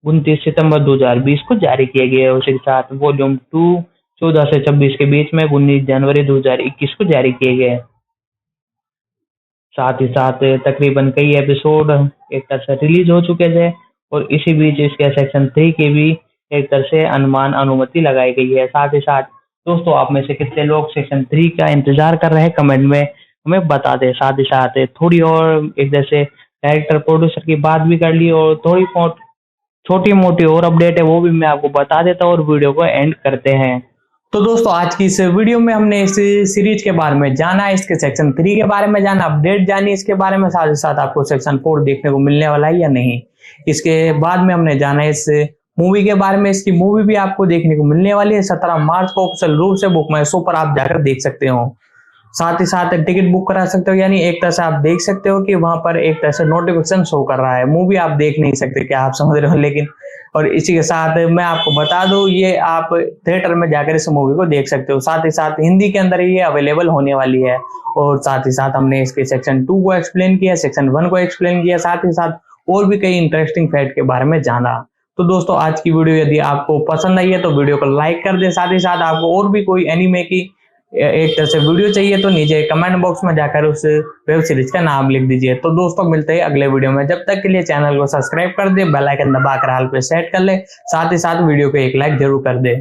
29 सितंबर 2020 को जारी किए गए। उसी के साथ वॉल्यूम 2 14 से 26 के बीच में 19 जनवरी 2021 को जारी किए गए। साथ ही साथ तकरीबन कई एपिसोड एक तरह से रिलीज हो चुके थे और इसी बीच इसके सेक्शन 3 की भी एक तरह से अनुमति लगाई गई है। साथ ही साथ दोस्तों आप में से कितने लोग सेक्शन 3 का इंतजार कर रहे हैं कमेंट में हमें बता दें। साथ ही साथ थोड़ी और एक तरह से डायरेक्टर प्रोड्यूसर की बात भी कर ली और थोड़ी बहुत छोटी मोटी और अपडेट है वो भी मैं आपको बता देता हूँ और वीडियो को एंड करते हैं। तो दोस्तों आज की इस वीडियो में हमने इस सीरीज के बारे में जाना, इसके सेक्शन 3 के बारे में जाना, अपडेट जानी इसके बारे में, साथ ही साथ आपको सेक्शन 4 देखने को मिलने वाला है या नहीं। इसके बाद में हमने जाना इस मूवी के बारे में, इसकी मूवी भी आपको देखने को मिलने वाली है 17 मार्च को ऑफिशियल रूप से बुक माई शो पर आप जाकर देख सकते हो। साथ ही साथ टिकट बुक करा सकते हो, यानी एक तरह से आप देख सकते हो कि वहां पर एक तरह से नोटिफिकेशन शो कर रहा है। मूवी आप देख नहीं सकते, क्या आप समझ रहे हो, लेकिन और इसी के साथ मैं आपको बता दूं ये आप थिएटर में जाकर इस मूवी को देख सकते हो। साथ ही साथ हिंदी के अंदर ये अवेलेबल होने वाली है। और साथ ही साथ हमने इसके सेक्शन 2 को एक्सप्लेन किया, सेक्शन 1 को एक्सप्लेन किया, साथ ही साथ और भी कई इंटरेस्टिंग फैक्ट के बारे में जाना। तो दोस्तों आज की वीडियो यदि आपको पसंद आई है तो वीडियो को लाइक कर दें। साथ ही साथ आपको और भी कोई एनीमे की एक तरह से वीडियो चाहिए तो नीचे कमेंट बॉक्स में जाकर उस वेब सीरीज का नाम लिख दीजिए। तो दोस्तों मिलते हैं अगले वीडियो में, जब तक के लिए चैनल को सब्सक्राइब कर दे, बेल आइकन दबाकर हाल पे सेट कर ले, साथ ही साथ वीडियो को एक लाइक जरूर कर दे।